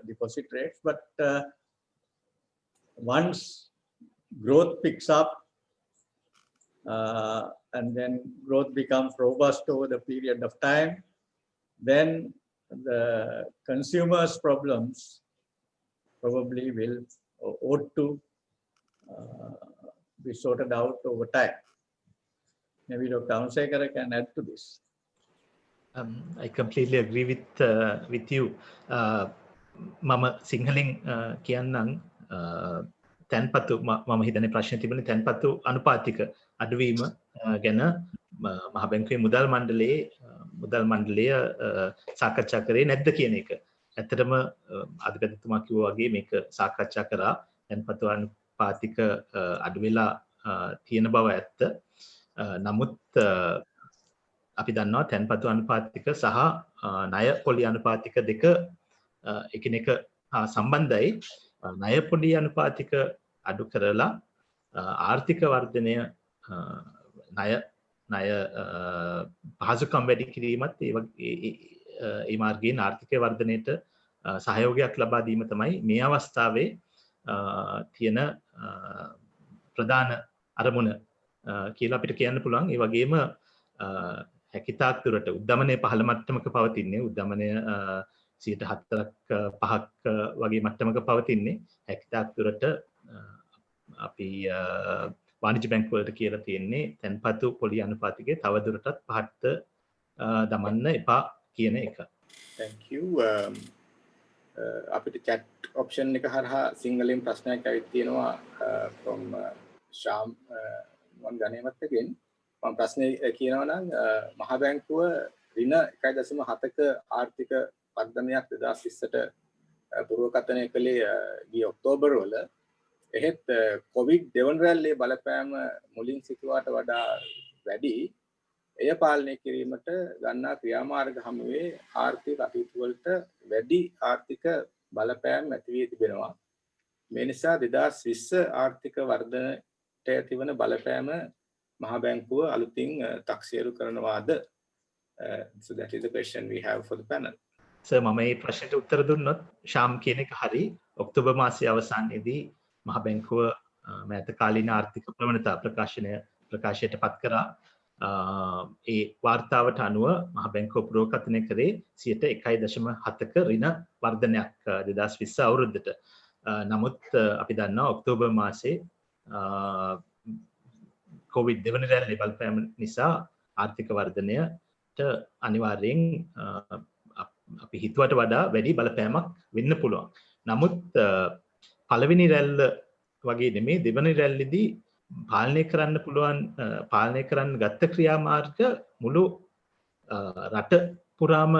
deposit rates, but once growth picks up and then growth becomes robust over the period of time, then the consumers' problems probably will or ought to be sorted out over time. Maybe Dr. Anusekara can add to this. I completely agree with you. Mama Singhaling කියන්නම් තැන්පතු මම හිතන්නේ ප්‍රශ්න තිබුණේ තැන්පතු අනුපාතික අඩුවීම ගැන මහ බැංකුවේ මුදල් මණ්ඩලය සාකච්ඡා කරේ නැද්ද කියන එක. ඇත්තටම අධිපතිතුමා කිව්වා වගේ මේක සාකච්ඡා කරා. තැන්පතු අනුපාතික අඩු වෙලා තියෙන බව ඇත්ත. නමුත් අපි දන්නවා තැන්පතු අනුපාතික සහ ණය පොලි අනුපාතික දෙක එකිනෙක හා සම්බන්ධයි. ණය පොලි අනුපාතික අඩු කරලා ආර්ථික වර්ධනය ණය පහසුකම් වැඩි කිරීමත් ඒ මාර්ගයෙන් ආර්ථික වර්ධනයට සහයෝගයක් ලබා දීම තමයි මේ අවස්ථාවේ තියෙන ප්‍රධාන අරමුණ කියලා අපිට කියන්න පුළුවන්. ඒ වගේම හැකිතාක් දුරට උද්දමනය පහළ මට්ටමක පවතින්නේ. උද්දමනය 4.5ක් වගේ මට්ටමක පවතින්නේ. හැකිතාක් දුරට අපි වාණිජ්‍ය බැංකු වලට කියලා තියෙන්නේ තැන්පතු පොලි අනුපාතිකය තව දුරටත් පහට දමන්න එපා කියන එක. Thank you. අපිට chat option එක හරහා සිංහලෙන් ප්‍රශ්නයක් ඇවිත් තියෙනවා from ශාම් වන් ගණේමත්තගෙන්. මම ප්‍රශ්නේ කියනවා නම් මහ බැංකුව ඍණ 1.7ක ආර්ථික වර්ධනයක් 2020ට පුරවකථනය කළේ ගිය ඔක්තෝබර් වල. එහෙත් කොවිඩ් දෙවන රැල්ලේ බලපෑම මුලින් සිතුවාට වඩා වැඩි. එය පාලනය කිරීමට ගන්නා ක්‍රියාමාර්ග හමුවේ ආර්ථික කටයුතු වලට වැඩි ආර්ථික බලපෑම් ඇති වී තිබෙනවා. මේ නිසා 2020 ආර්ථික වර්ධනයට ඇතිවන බලපෑම මහ බැංකුව අලුතින් තක්සේරු කරනවාද? So that is the question we have for the panel. Sir මම මේ ප්‍රශ්නට උත්තර දුන්නොත් ශාම් කියන එක හරි. ඔක්තෝබර් මාසයේ අවසානයේදී මහ බැංකුව මෑත කාලීන ආර්ථික ප්‍රවණතා ප්‍රකාශයට පත් කරා. ඒ වාර්තාවට අනුව මහ බැංකුව පුරවකථනය කරේ 1.7ක ඍණ වර්ධනයක් 2020 අවුරුද්දට. නමුත් අපි දන්නවා ඔක්තෝබර් මාසේ කොවිඩ් දෙවන රැල්ලේ බලපෑම නිසා ආර්ථික වර්ධනයට අනිවාර්යෙන් අපි හිතුවට වඩා වැඩි බලපෑමක් වෙන්න පුළුවන්. නමුත් පළවෙනි රැල්ල වගේ නෙමේ දෙවන රැල්ලේදී පාලනය කරන්න පුළුවන් පාලනය කරන්න ගත්ත ක්‍රියාමාර්ග මුළු රට පුරාම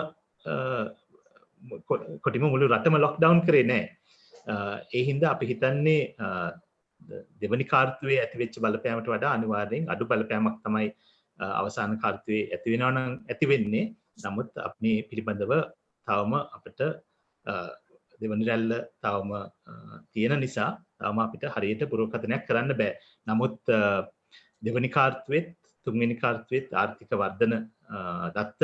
කොටිම මුළු රටම ලොක්ඩවුන් කරේ නැහැ. ඒ හින්දා අපි හිතන්නේ දෙවනි කාර්තුවේ ඇතිවෙච්ච බලපෑමට වඩා අනිවාර්යෙන් අඩු බලපෑමක් තමයි අවසාන කාර්තුවේ ඇති වෙනවා නම් ඇති වෙන්නේ. නමුත් අපි පිළිබඳව තවම අපිට දෙවනි රැල්ල තවම තියෙන නිසා තවම අපිට හරියට පුරෝකථනයක් කරන්න බෑ. නමුත් දෙවනි කාර්තුවෙත් තුන්වෙනි කාර්තුවෙත් ආර්ථික වර්ධන දත්ත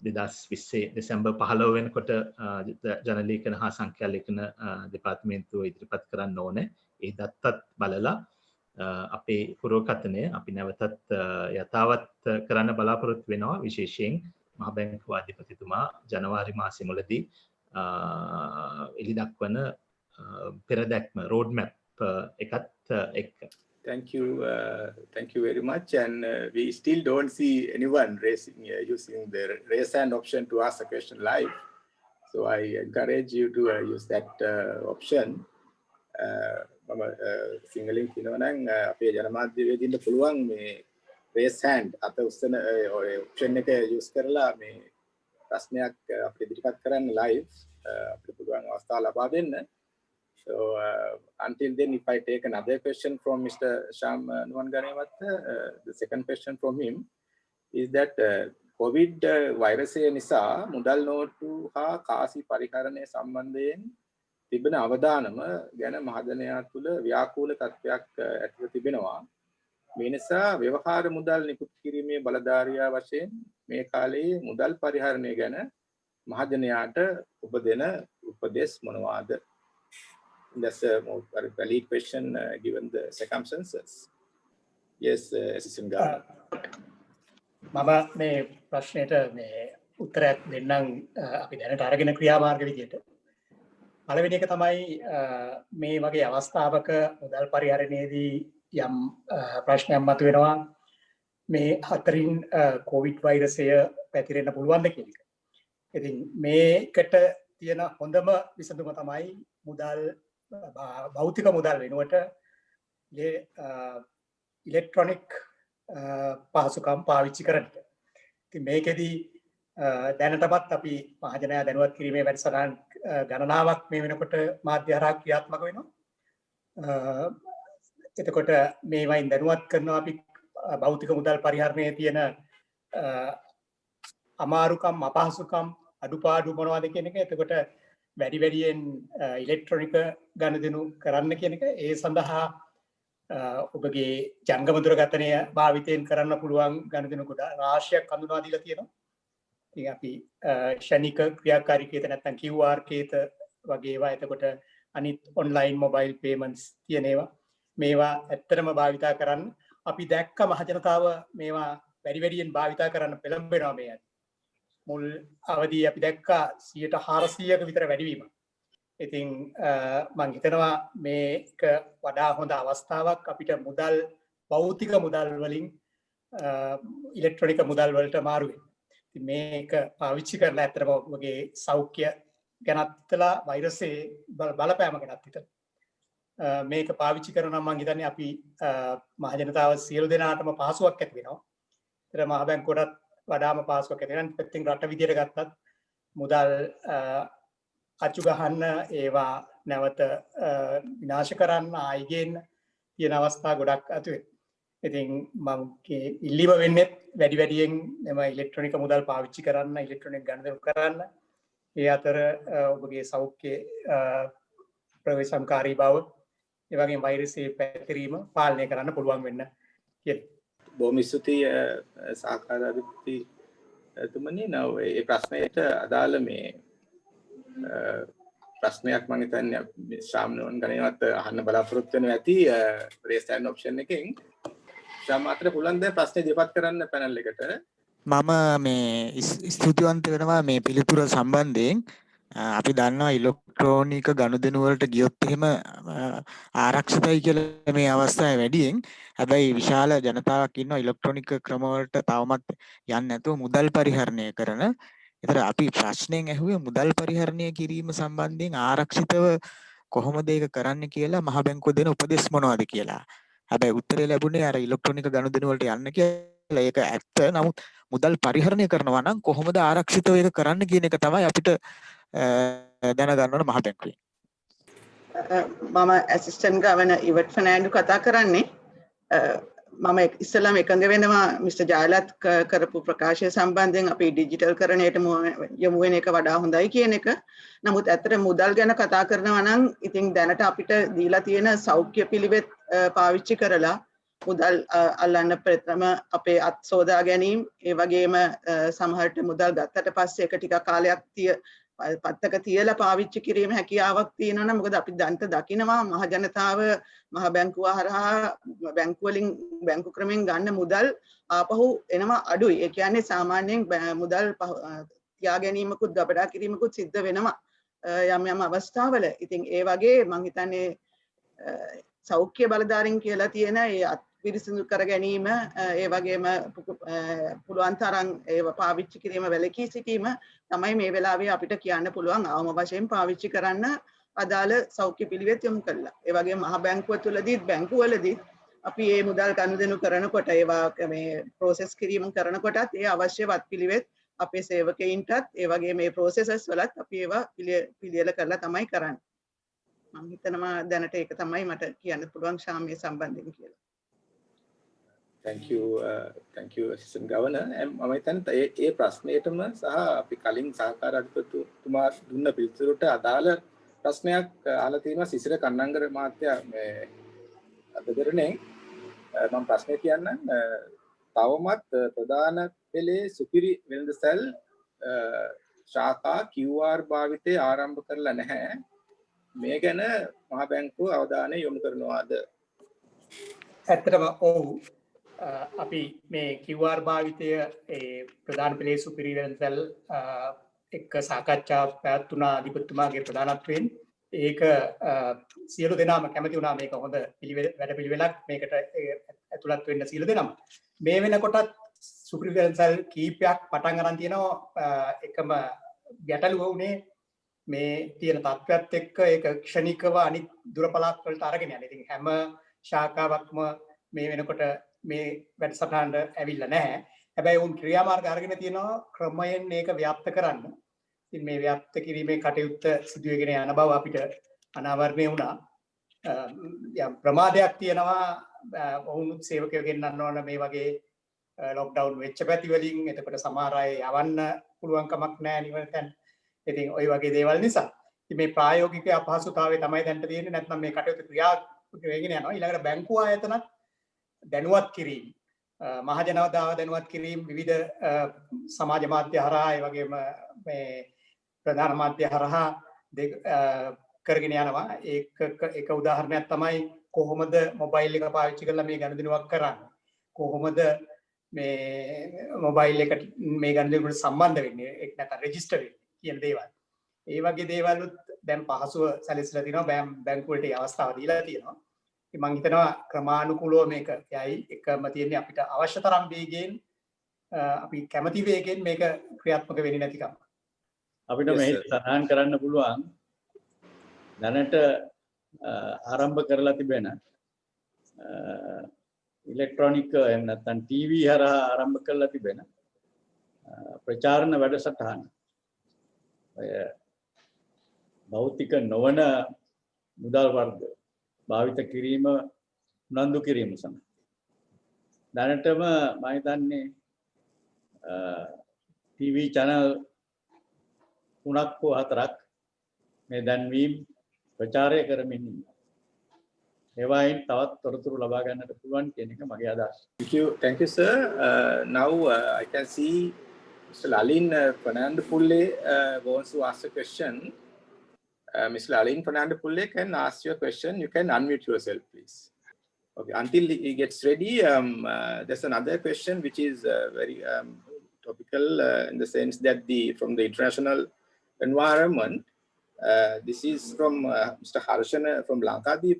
2020 දෙසැම්බර් 15 වෙනිකොට ජනලේඛන හා සංඛ්‍යාලේඛන දෙපාර්තමේන්තුව ඉදිරිපත් කරන්න ඕනේ. ඒ දත්තත් බලලා අපේ පුරෝකථනය අපි නැවතත් යථාවත් කරන්න බලාපොරොත්තු වෙනවා. විශේෂයෙන් මහ බැංකුව අධිපතිතුමා ජනවාරි මාසෙ මුලදී එළි දක්වන පෙරදැක්ම road map එකත් එක්ක. Thank you very much. And we still don't see anyone using the raise hand option to ask a question live. So I encourage you to use that option. මම සිංහලෙන් කියනවා නම් අපේ ජනමාධ්‍යවේදීන්ට පුළුවන් මේ raise hand අත උස්සන option එක use කරලා මේ ප්‍රශ්නයක් අපිට ඉදිරිපත් කරන්න live අපිට පුළුවන් අවස්ථාව ලබා දෙන්න. So until then, if I take another question from Mr. Sham Nuwanganewatha, the second question from him is that COVID virus nisa mudal notu ha kasi pariharane සම්බන්ධයෙන් තිබෙන අවදානම ගැන මහජනයා තුළ ව්‍යාකූල තත්ත්වයක් ඇතිව තිබෙනවා. මේ නිසා ව්‍යවහාර මුදල් නිකුත් කිරීමේ බලධාරියා වශයෙන් මේ කාලේ මුදල් පරිහරණය ගැන මහජනයාට ඔබ දෙන උපදෙස් මොනවාද? That's a more valid question given the circumstances. Yes, Assistant Governor. මම මේ ප්‍රශ්නෙට මේ උත්තරයක් දෙන්නම් අපි දැනට අරගෙන ක්‍රියාමාර්ග විදියට. පළවෙනි එක තමයි මේ වගේ අවස්ථාවක මුදල් පරිහරණයේදී යම් ප්‍රශ්නයක් මතුවෙනවා මේ හතරින් කොවිඩ් වෛරසය පැතිරෙන්න පුළුවන්ද කියන එක. ඉතින් මේකට තියෙන හොඳම විසඳුම තමයි මුදල් භෞතික මුදල් වෙනුවට ඉලෙක්ට්‍රොනික් පහසුකම් පාවිච්චි කරන එක. ඉතින් මේකෙදී දැනටමත් අපි මහජනයා දැනුවත් කිරීමේ වැඩසටහන් ගණනාවක් මේ වෙනකොට මාධ්‍ය හරහා ක්‍රියාත්මක වෙනවා. එතකොට මේවයින් දැනුවත් කරනවා අපි භෞතික මුදල් පරිහරණයේ තියෙන අමාරුකම් අපහසුකම් අඩුපාඩු මොනවද කියන එක. එතකොට වැඩි වැඩියෙන් ඉලෙක්ට්‍රොනික ගණදෙනු කරන්න කියන එක. ඒ සඳහා ඔබගේ ජංගම දුරකථනය භාවිතයෙන් කරන්න පුළුවන් ගණදෙනු කොට රාශියක් හඳුනා දීලා තියෙනවා. ඉතින් අපි ශනික ක්‍රියාකාරී කේත නැත්නම් QR කේත වගේ ඒවා, එතකොට අනිත් ඔන්ලයින් මොබයිල් පේමන්ට්ස් කියන ඒවා මේවා ඇත්තටම භාවිතා කරන්න. අපි දැක්ක මහජනතාව මේවා වැඩි වැඩියෙන් භාවිතා කරන්න පෙළඹෙනවා මේ ඇති. මුල් අවදී අපි දැක්කා 400ක විතර වැඩිවීම. ඉතින් මම හිතනවා මේක වඩා හොඳ අවස්ථාවක් අපිට මුදල් භෞතික මුදල් වලින් ඉලෙක්ට්‍රොනික මුදල් වලට මාරු වෙන්න. ඉතින් මේක පාවිච්චි කරලා ඇත්තටම ඔබගේ සෞඛ්‍ය ගැනත් හිතලා වෛරසයේ බලපෑම ගැනත් හිතලා මේක පාවිච්චි කරනවා නම් මම හිතන්නේ අපි මහජනතාව සියලු දෙනාටම පහසුවක් ඇති වෙනවා. ඒතර මහ බැංකුවටත් වඩාම පහසුවක් ඇති වෙනවා. ඉතින් රට විදියට ගත්තත් මුදල් අච්චු ගහන්න ඒවා නැවත විනාශ කරන්න ආයිගෙන් තියෙන අවස්ථා ගොඩක් අතු වෙනවා. ඉතින් මම ඉල්ලීම වෙන්නේ වැඩි වැඩියෙන් එම ඉලෙක්ට්‍රොනික මුදල් පාවිච්චි කරන්න, ඉලෙක්ට්‍රොනික ගණන් කරන්න. ඒ අතර ඔබගේ සෞඛ්‍ය ප්‍රවේශම්කාරී බව, ඒ වගේම වෛරසයේ පැතිරීම පාලනය කරන්න පුළුවන් වෙන්න කියලා. බොහොම ස්තුතියි සහකාරාධිපති තුමනි. නව ඒ ප්‍රශ්නයට අදාළ මේ ප්‍රශ්නයක් මම හිතන්නේ ශාම්නෝන් ගණේවත් අහන්න බලාපොරොත්තු වෙනවා ඇති raise hand option එකෙන්. ශාම් අතර පුළුවන් ද ප්‍රශ්න ඉදිරිපත් කරන්න පැනල් එකට? මම මේ ස්තුතිවන්ත වෙනවා මේ පිළිතුර සම්බන්ධයෙන්. අපි දන්නවා ඉලෙක්ට්‍රෝනික ගනුදෙනු වලට ගියොත් එහෙම ආරක්ෂිතයි කියලා මේ අවස්ථාවේ වැඩියෙන්. හැබැයි විශාල ජනතාවක් ඉන්නවා ඉලෙක්ට්‍රොනික ක්‍රම වලට තවමත් යන්නේ නැතුව මුදල් පරිහරණය කරන. ඒතර අපි ප්‍රශ්නෙන් ඇහුවේ මුදල් පරිහරණය කිරීම සම්බන්ධයෙන් ආරක්ෂිතව කොහොමද ඒක කරන්න කියලා මහ බැංකුව දෙන උපදෙස් මොනවද කියලා. හැබැයි උත්තරේ ලැබුණේ අර ඉලෙක්ට්‍රොනික ගනුදෙනු වලට යන්න කියලා. ඒක ඇත්ත. නමුත් මුදල් පරිහරණය කරනවා නම් කොහොමද ආරක්ෂිතව ඒක කරන්න කියන එක තමයි අපිට දැනගන්න ඕන මහ බැංකුවේ. මම ඇසිස්ටන්ට් ගවර්නර් ඉවට් ෆර්නෑන්ඩු කතා කරන්නේ. මම ඉස්සෙල්ලාම එකඟ වෙනවා මිස්ටර් ජයලත් කරපු ප්‍රකාශය සම්බන්ධයෙන් අපි ඩිජිටල් කරණයට යොමු වෙන එක වඩා හොඳයි කියන එක. නමුත් ඇත්තට මුදල් ගැන කතා කරනවා නම් ඉතින් දැනට අපිට දීලා තියෙන සෞඛ්‍ය පිළිවෙත් පාවිච්චි කරලා මුදල් අල්ලන්න ප්‍රථම අපේ අත් සෝදා ගැනීම, ඒ වගේම සමහරට මුදල් ගත්තට පස්සේ එක ටිකක් කාලයක් පත්තක තියලා පාවිච්චි කිරීම හැකියාවක් තියෙනවා නම්, මොකද අපි දැන්ට දකිනවා මහ ජනතාව මහ බැංකුව හරහා බැංකු ක්‍රමෙන් ගන්න මුදල් ආපහු එනවා අඩුයි. ඒ කියන්නේ සාමාන්‍යයෙන් මුදල් තියා ගැනීමකුත් ගබඩා කිරීමකුත් සිද්ධ වෙනවා යම් අවස්ථාවල. ඉතින් ඒ වගේ මම හිතන්නේ සෞඛ්‍ය බලධාරීන් කියලා තියෙන ඒ පිරිසිදු කර ගැනීම, ඒ වගේම පුළුවන් තරම් ඒව පාවිච්චි කිරීම වැළකී සිටීම තමයි මේ වෙලාවේ අපිට කියන්න පුළුවන් අවම වශයෙන් පාවිච්චි කරන්න අදාළ සෞඛ්‍ය පිළිවෙත් යොමු කළා. ඒ වගේම මහ බැංකුව තුලදී බැංකුවලදී අපි මේ මුදල් ගනුදෙනු කරනකොට ඒවා මේ ප්‍රොසෙස් කිරීම කරනකොටත් ඒ අවශ්‍ය වත්පිළිවෙත් අපේ සේවකයින්ටත් ඒ වගේ මේ ප්‍රොසෙසස් වලත් අපි ඒවා පිළියෙල කරලා තමයි කරන්නේ. මම හිතනවා දැනට ඒක තමයි මට කියන්න පුළුවන් ශාම්‍ය සම්බන්ධයෙන් කියලා. thank you assistant governor. මම හිතන්නේ ඒ ප්‍රශ්නෙටම සහ අපි කලින් සහකාර අධිපතිතුමා දුන්න පිළිතුරට අදාළ ප්‍රශ්නයක් අහලා තියෙනවා සිසිර කන්නංගර මහත්තයා මේ අදදරනේ. මම ප්‍රශ්නේ කියන්නම්. තවමත් ප්‍රධාන පෙළේ සුපිරි වෙළඳසැල් ශාඛා QR භාවිතය ආරම්භ කරලා නැහැ. මේ ගැන මහ බැංකුව අවධානය යොමු කරනවාද? ඇත්තටම ඔව්. අපි මේ QR භාවිතය ප්‍රධාන පෙළේ සුපිරි වෙළඳසැල් එක්ක සාකච්ඡා පැවැත්වුණා අධිපතිතුමාගේ ප්‍රධානත්වයෙන්. ඒක සියලු දෙනාම කැමති වුණා මේක හොඳ වැඩපිළිවෙලක්, මේකට ඇතුළත් වෙන්න සියලු දෙනාම. මේ වෙනකොටත් සුපිරි වෙළඳසැල් කීපයක් පටන් ගන්න තියෙනවා. එකම ගැටලුව උනේ මේ තියෙන තත්ත්වයක් එක්ක ඒක ක්ෂණිකව අනිත් දුර පළාත් වලට අරගෙන යන. ඉතින් හැම ශාඛාවක්ම මේ වෙනකොට මේ වැඩසටහනට ඇවිල්ලා නැහැ. හැබැයි උන් ක්‍රියාමාර්ග අරගෙන තියෙනවා ක්‍රමයෙන් මේක ව්‍යාප්ත කරන්න. ඉතින් මේ ව්‍යාප්ත කිරීමේ කටයුත්ත සිදු වෙගෙන යන බව අපිට අනාවරණය වුණා. යම් ප්‍රමාදයක් තියෙනවා වුණුත් සේවකයෝ ගෙන්නන්න ඕන මේ වගේ ලොක්ඩවුන් වෙච්ච පැති වලින්. එතකොට සමහර අය යවන්න පුළුවන් කමක් නැහැ නිවර්තන. ඉතින් ওই වගේ දේවල් නිසා ඉතින් මේ ප්‍රායෝගික අපහසුතාවය තමයි දැනට තියෙන්නේ. නැත්නම් මේ කටයුතු ක්‍රියාත්මක වෙගෙන යනවා. ඊළඟට බැංකුව ආයතනත් දැනුවත් කිරීම, මහ ජනතාව දැනුවත් කිරීම විවිධ සමාජ මාධ්‍ය හරහා, ඒ වගේම මේ ප්‍රධාන මාධ්‍ය හරහා කරගෙන යනවා. ඒක උදාහරණයක් තමයි කොහොමද මොබයිල් එක පාවිච්චි කරලා මේ ගනුදෙනුවක් කරන්නේ, කොහොමද මේ මොබයිල් එකට මේ ගනුදෙනුවට සම්බන්ධ වෙන්නේ, ඒක නැත්නම් රෙජිස්ටර් වෙන්නේ කියන දේවල්. ඒ වගේ දේවලුත් දැන් පහසුව සැලසලා තිනවා. බැංකුවලට ඒ අවස්ථාව දීලා තියෙනවා. මම හිතනවා ක්‍රමානුකූලව මේක යයි. එකම තියෙන්නේ අපිට අවශ්‍ය තරම් වේගයෙන්, අපි කැමති වේගයෙන් මේක ක්‍රියාත්මක වෙන්නේ නැතිකම. අපිට මේ සඳහන් කරන්න පුළුවන් දැනට ආරම්භ කරලා තිබෙන ඉලෙක්ට්‍රොනික එහෙම නැත්නම් ටීවී හරහා ආරම්භ කරලා තිබෙන ප්‍රචාරණ වැඩසටහන භෞතික නොවන මුදල් වර්ග භාවිත කිරීම උනන්දු කිරීම සඳහා දැනටම මම හිතන්නේ ටීවී channel 3ක් හෝ 4ක් මේ දැන්වීම ප්‍රචාරය කරමින් ඉන්නවා. ඒවායින් තවත් තොරතුරු ලබා ගන්නට පුළුවන් කියන එක මගේ අදහස. Thank you sir. Now I can see Mr. Lalin Fernando Pulle wants to ask a question. Mr. Lalin Fernando Pulle can ask your question. You can unmute yourself, please. Okay. Until he gets ready, there's another question which is very topical in the sense that from the international environment, This is from Mr. Harshana from Lanka. The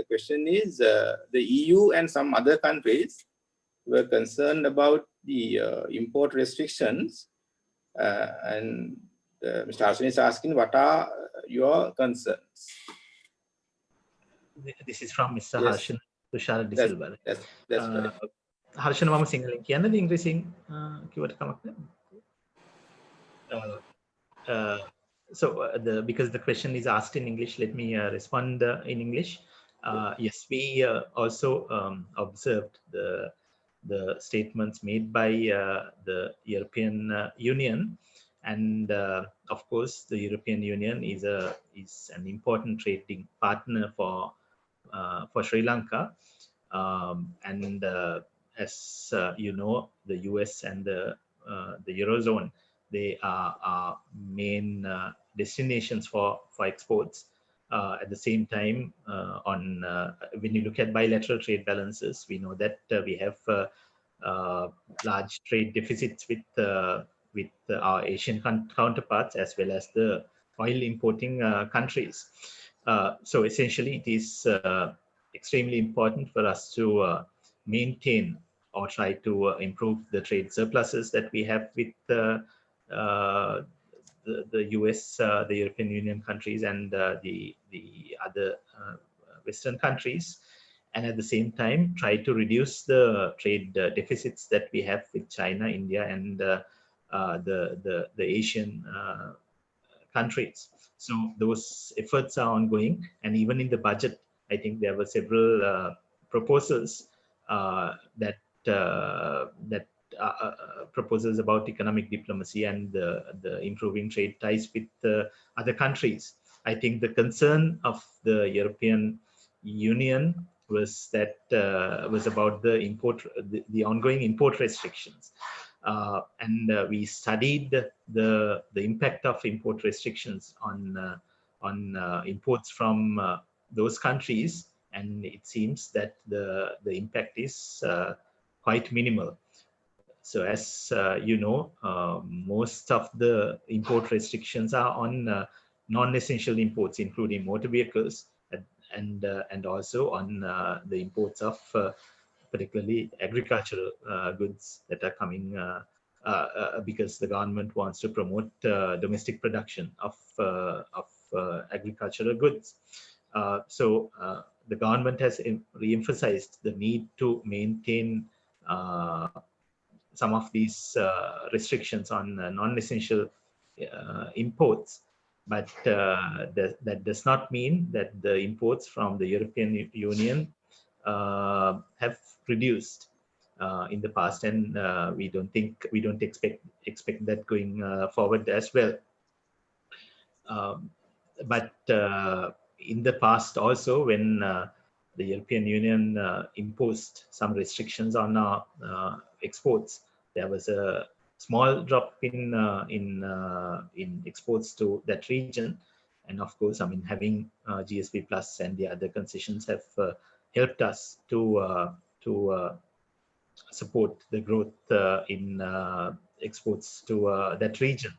question is, the EU and some other countries were concerned about the import restrictions, and Mr. Harshana is asking, what are your concerns? This is from Mr. Yes. Harshan Tushar De That's Silva. correct. Harshan mama Sinhala කියන්නද ඉංග්‍රීසියෙන් කිව්වට කමක් නැහැ. So because the question is asked in English, let me respond in English. Yes, we also observed the statements made by the European Union, and of course the European Union is an important trading partner for Sri Lanka, and as you know, the US and the Eurozone, they are our main destinations for exports. At the same time, when you look at bilateral trade balances, we know that we have large trade deficits with our Asian counterparts, as well as the oil importing countries. So essentially, it is extremely important for us to maintain or try to improve the trade surpluses that we have with the US, the European Union countries, and the other Western countries, and at the same time try to reduce the trade deficits that we have with China, India, and the Asian countries. So those efforts are ongoing, and even in the budget, I think there were several proposals that proposals about economic diplomacy and the improving trade ties with other countries. I think the concern of the European Union was that was about the ongoing import restrictions, and we studied the impact of import restrictions on imports from those countries, and it seems that the impact is quite minimal. So as you know, most of the import restrictions are on non-essential imports, including motor vehicles, and also on the imports of particularly agricultural goods that are coming because the government wants to promote domestic production of agricultural goods. So the government has re-emphasized the need to maintain some of these restrictions on non-essential imports, but that does not mean that the imports from the European Union have reduced in the past, and we don't expect that going forward as well. But in the past also, when the European Union imposed some restrictions on our exports, there was a small drop in exports to that region. And of course, I mean, having GSP Plus and the other concessions have helped us to support the growth in exports to that region.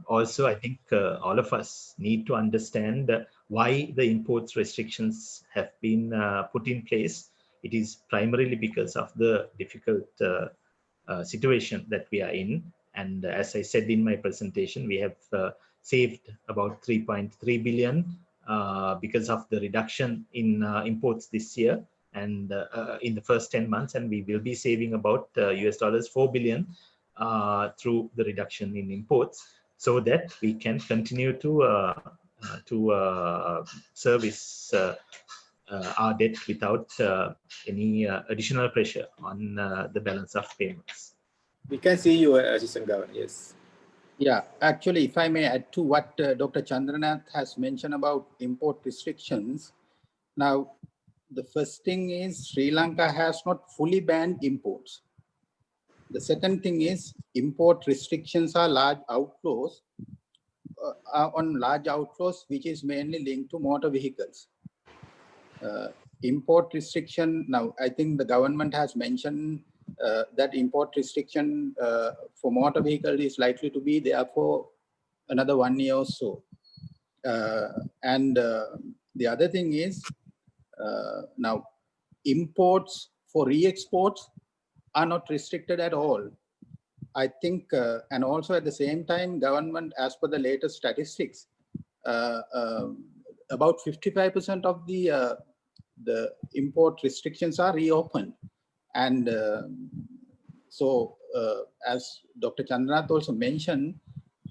Also, I think all of us need to understand why the imports restrictions have been put in place. It is primarily because of the difficult situation that we are in. And as I said in my presentation, we have saved about 3.3 billion because of the reduction in imports this year and in the first 10 months, and we will be saving about $4 billion through the reduction in imports, so that we can continue to service our debt without any additional pressure on the balance of payments. We can see you, Assistant Governor. Yes. Yeah, actually, if I may add to what Dr. Chandranath has mentioned about import restrictions. Now, the first thing is Sri Lanka has not fully banned imports. The second thing is import restrictions are large outflows, which is mainly linked to motor vehicles. Import restriction, now I think the government has mentioned that import restriction for motor vehicle is likely to be there for another 1 year or so. And the other thing is now imports for re-exports are not restricted at all. I think, and also at the same time, government, as per the latest statistics, about 55% of the import restrictions are reopened. And so, as Dr. Chandranath also mentioned,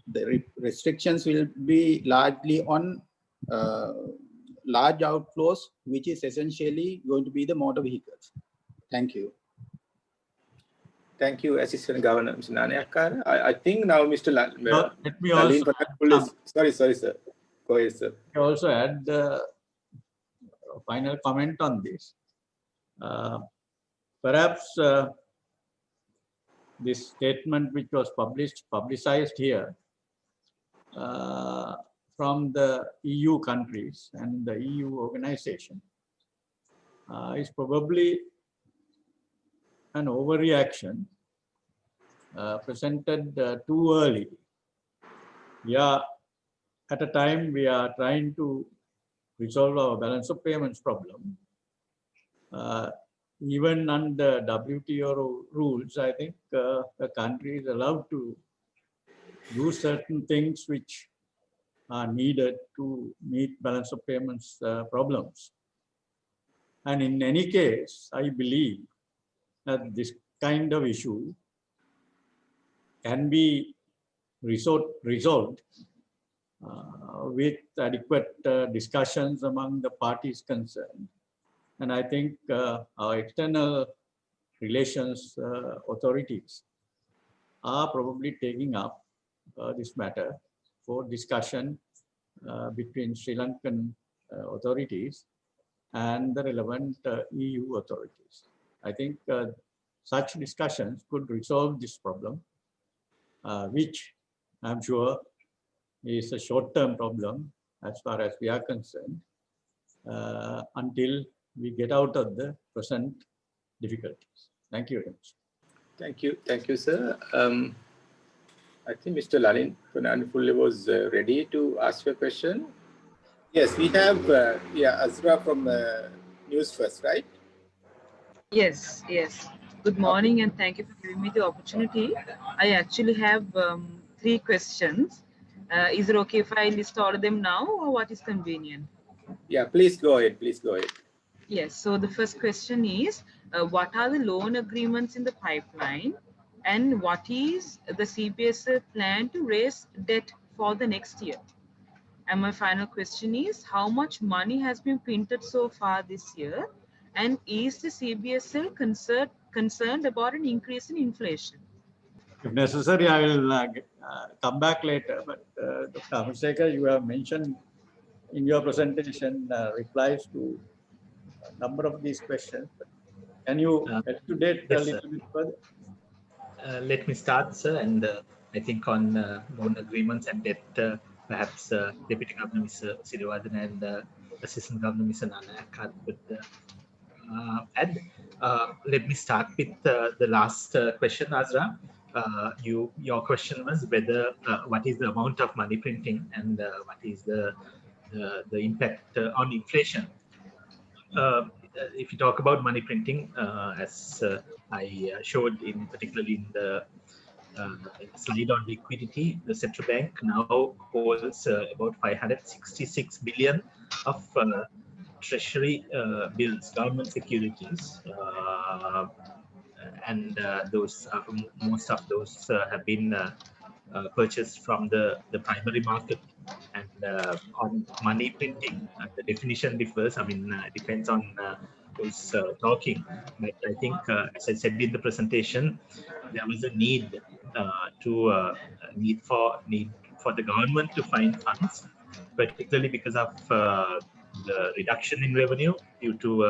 the restrictions will be largely on large outflows, which is essentially going to be the motor vehicles. Thank you. Thank you, Assistant Governor, Mr. Nanayakkara. I think now Mr. Let me also sorry, sir. Go ahead, sir. I also add a final comment on this. Perhaps this statement which was publicized here from the EU countries and the EU organization is probably an overreaction presented too early. Yeah, at a time we are trying to resolve our balance of payments problem. Even under WTO rules, I think the country is allowed to do certain things which are needed to meet balance of payments problems. And in any case, I believe that this kind of issue can be resolved with adequate discussions among the parties concerned. And I think our external relations authorities are probably taking up this matter for discussion between Sri Lankan authorities and the relevant EU authorities. I think such discussions could resolve this problem, which I'm sure is a short-term problem as far as we are concerned, until we get out of the present difficulties. Thank you very much. Thank you, sir. I think Mr. Lalin Prananifulle was ready to ask a question. Yes, we have Azra from News First, right? Yes. Good morning, and thank you for giving me the opportunity. I actually have 3 questions. Is it okay if I list all of them now, or what is convenient? Yeah, please go ahead. Yes, so the first question is, what are the loan agreements in the pipeline, and what is the CBSL plan to raise debt for the next year? And my final question is, how much money has been printed so far this year, and is the CBSL concerned about an increase in inflation? If necessary, I will come back later, but Dr. Amarsekar, you have mentioned in your presentation replies to a number of these questions. Can you elucidate a little bit further? Let me start, sir, and I think on loan agreements and debt, perhaps Deputy Governor Mr. Siriwardana and Assistant Governor Mr. Nanayakkara could add. Let me start with the last question, Azra. Your question was whether what is the amount of money printing and what is the impact on inflation. If you talk about money printing, as I showed particularly in the slide on liquidity, the central bank now holds about 566 billion of treasury bills, government securities, and those most of those have been purchased from the primary market. And on money printing, the definition differs. I mean, depends on who's talking. But I think, as I said in the presentation, there was a need for the government to find funds, particularly because of the reduction in revenue due to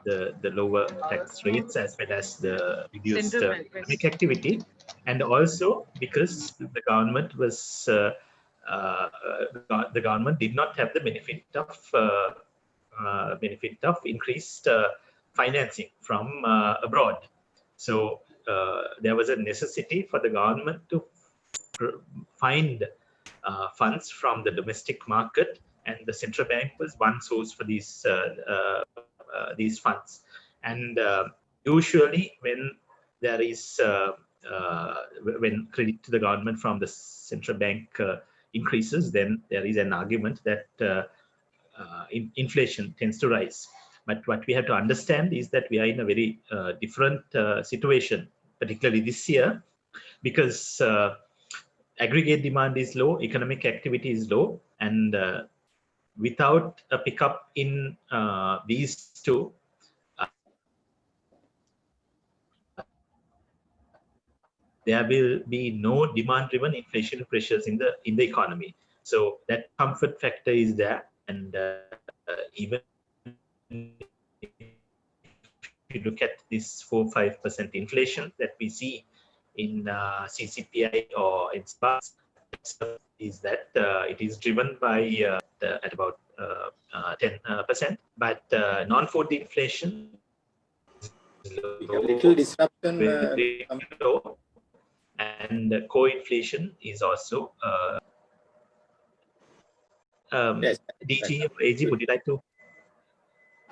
the lower tax rates as well as the reduced economic activity, and also because the government was the government did not have the benefit of increased financing from abroad. So there was a necessity for the government to find funds from the domestic market, and the central bank was one source for these funds. And usually, when there is when credit to the government from the central bank increases, then there is an argument that inflation tends to rise. But what we have to understand is that we are in a very different situation, particularly this year, because aggregate demand is low, economic activity is low, and without a pickup in these two, there will be no demand-driven inflationary pressures in the economy. So that comfort factor is there, and even if you look at this 4-5% inflation that we see in CCPI or in SPAS, is that it is driven by at about 10%, but non-food inflation is We have little disruption. very low, and core inflation is also Yes. DG or AG, would you like to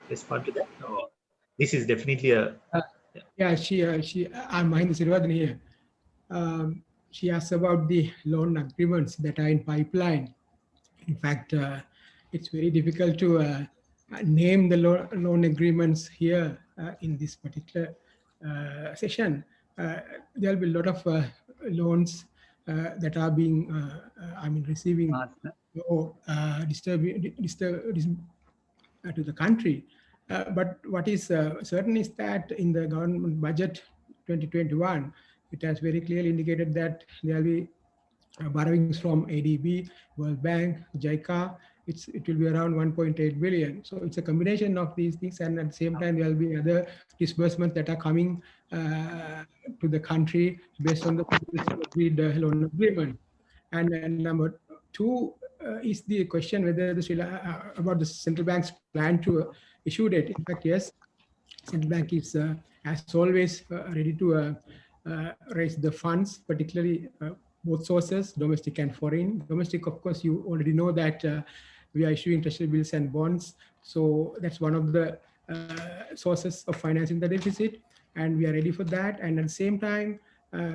respond to that? Or this is definitely a I'm Mahinda Sirivardhan here. She asked about the loan agreements that are in pipeline. In fact, it's very difficult to name the loan agreements here in this particular session. There'll be a lot of loans that are being, receiving or disturbing to the country. But what is certain is that in the government budget 2021, it has very clearly indicated that there will be borrowings from ADB, World Bank, JICA. It will be around 1.8 billion. So it's a combination of these things, and at the same time there will be other disbursements that are coming to the country based on the agreed loan agreement. And number two is the question whether about the central bank's plan to issue debt. In fact, yes, central bank is as always ready to raise the funds, particularly both sources, domestic and foreign. Domestic, of course, you already know that we are issuing treasury bills and bonds. So that's one of the sources of financing the deficit, and we are ready for that. And at the same time,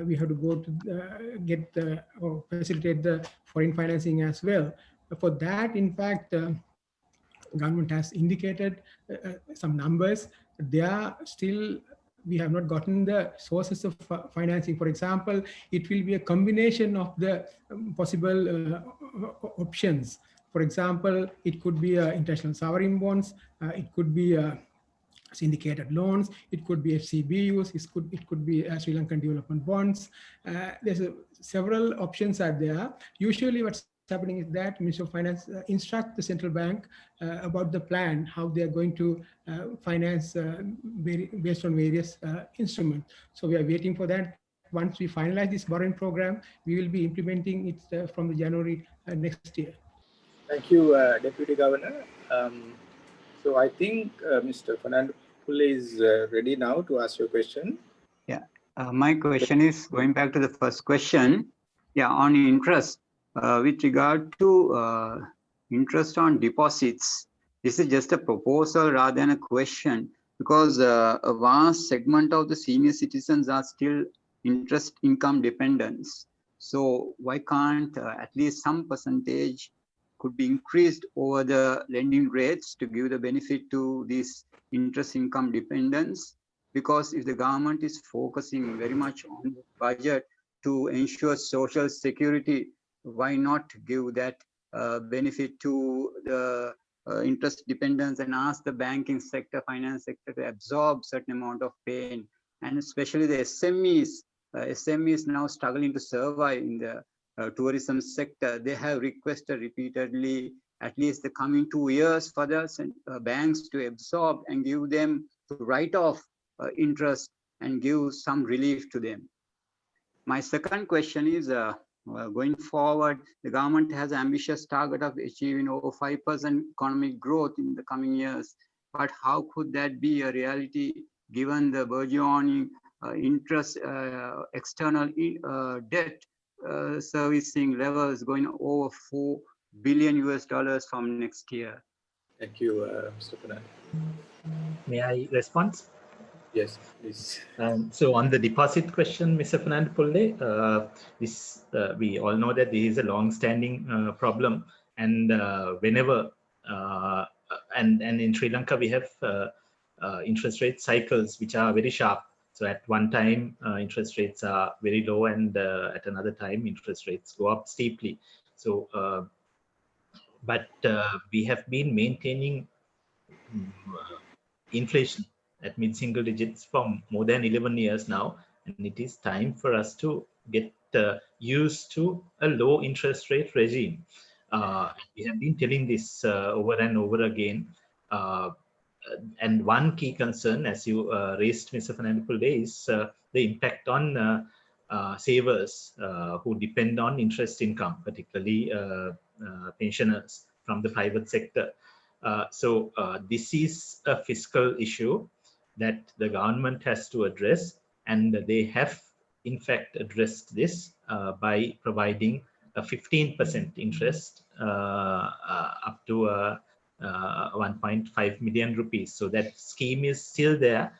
we have to go to get or facilitate the foreign financing as well. For that, in fact, government has indicated some numbers. They are still, we have not gotten the sources of financing. For example, it will be a combination of the possible options. For example, it could be international sovereign bonds, it could be syndicated loans, it could be FCBUs, it could be Sri Lankan development bonds. There's several options are there. Usually what's happening is that Ministry of Finance instruct the central bank about the plan, how they are going to finance based on various instruments. So we are waiting for that. Once we finalize this borrowing program, we will be implementing it from the January next year. Thank you, Deputy Governor. So I think Mr. Fernando is ready now to ask your question. Yeah, my question is going back to the first question. Yeah, on interest, with regard to interest on deposits, this is just a proposal rather than a question, because a vast segment of the senior citizens are still interest income dependents. So why can't at least some percentage could be increased over the lending rates to give the benefit to these interest income dependents? Because if the government is focusing very much on the budget to ensure social security, why not give that benefit to the interest dependents and ask the banking sector, finance sector to absorb certain amount of pain? And especially the SMEs now struggling to survive in the tourism sector. They have requested repeatedly at least the coming 2 years for the banks to absorb and give them to write off interest and give some relief to them. My second question is, going forward, the government has an ambitious target of achieving over 5% economic growth in the coming years. But how could that be a reality given the burgeoning interest, external debt servicing levels going over $4 billion from next year. Thank you, Mr. Fernand. May I respond? Yes, please. So on the deposit question, Mr. Fernand Pulle, we all know that this is a long-standing problem, and whenever and in Sri Lanka we have interest rate cycles which are very sharp. So at one time interest rates are very low, and at another time interest rates go up steeply. So, but we have been maintaining inflation at mid-single digits for more than 11 years now, and it is time for us to get used to a low interest rate regime. We have been telling this over and over again. And one key concern, as you raised, Mr. Fernando, is the impact on savers who depend on interest income, particularly pensioners from the private sector. So this is a fiscal issue that the government has to address, and they have in fact addressed this by providing a 15% interest up to 1.5 million rupees. So that scheme is still there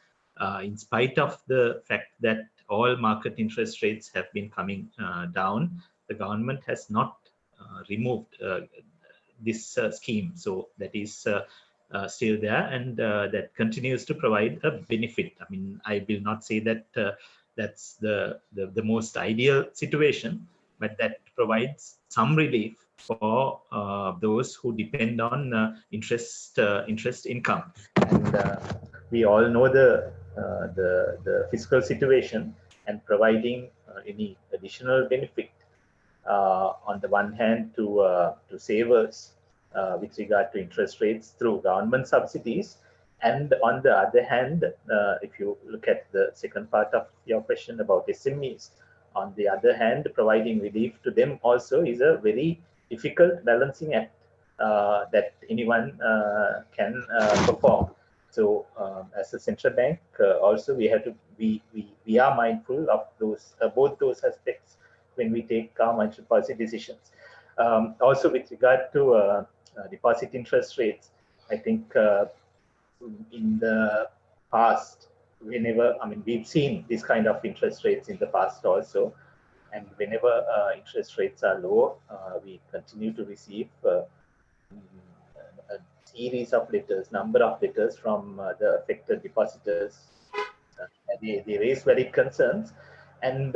in spite of the fact that all market interest rates have been coming down. The government has not removed this scheme, so that is still there, and that continues to provide a benefit. I mean, I will not say that that's the most ideal situation, but that provides some relief for those who depend on interest income. And we all know the fiscal situation, and providing any additional benefit on the one hand to savers with regard to interest rates through government subsidies, and on the other hand, if you look at the second part of your question about SMEs, on the other hand, providing relief to them also is a very difficult balancing act that anyone can perform. So as a central bank, also we have to we are mindful of those both those aspects when we take our monetary policy decisions. Also with regard to deposit interest rates, I think in the past, whenever, I mean, we've seen this kind of interest rates in the past also, and whenever interest rates are low, we continue to receive a series of letters, number of letters from the affected depositors. They raise valid concerns, and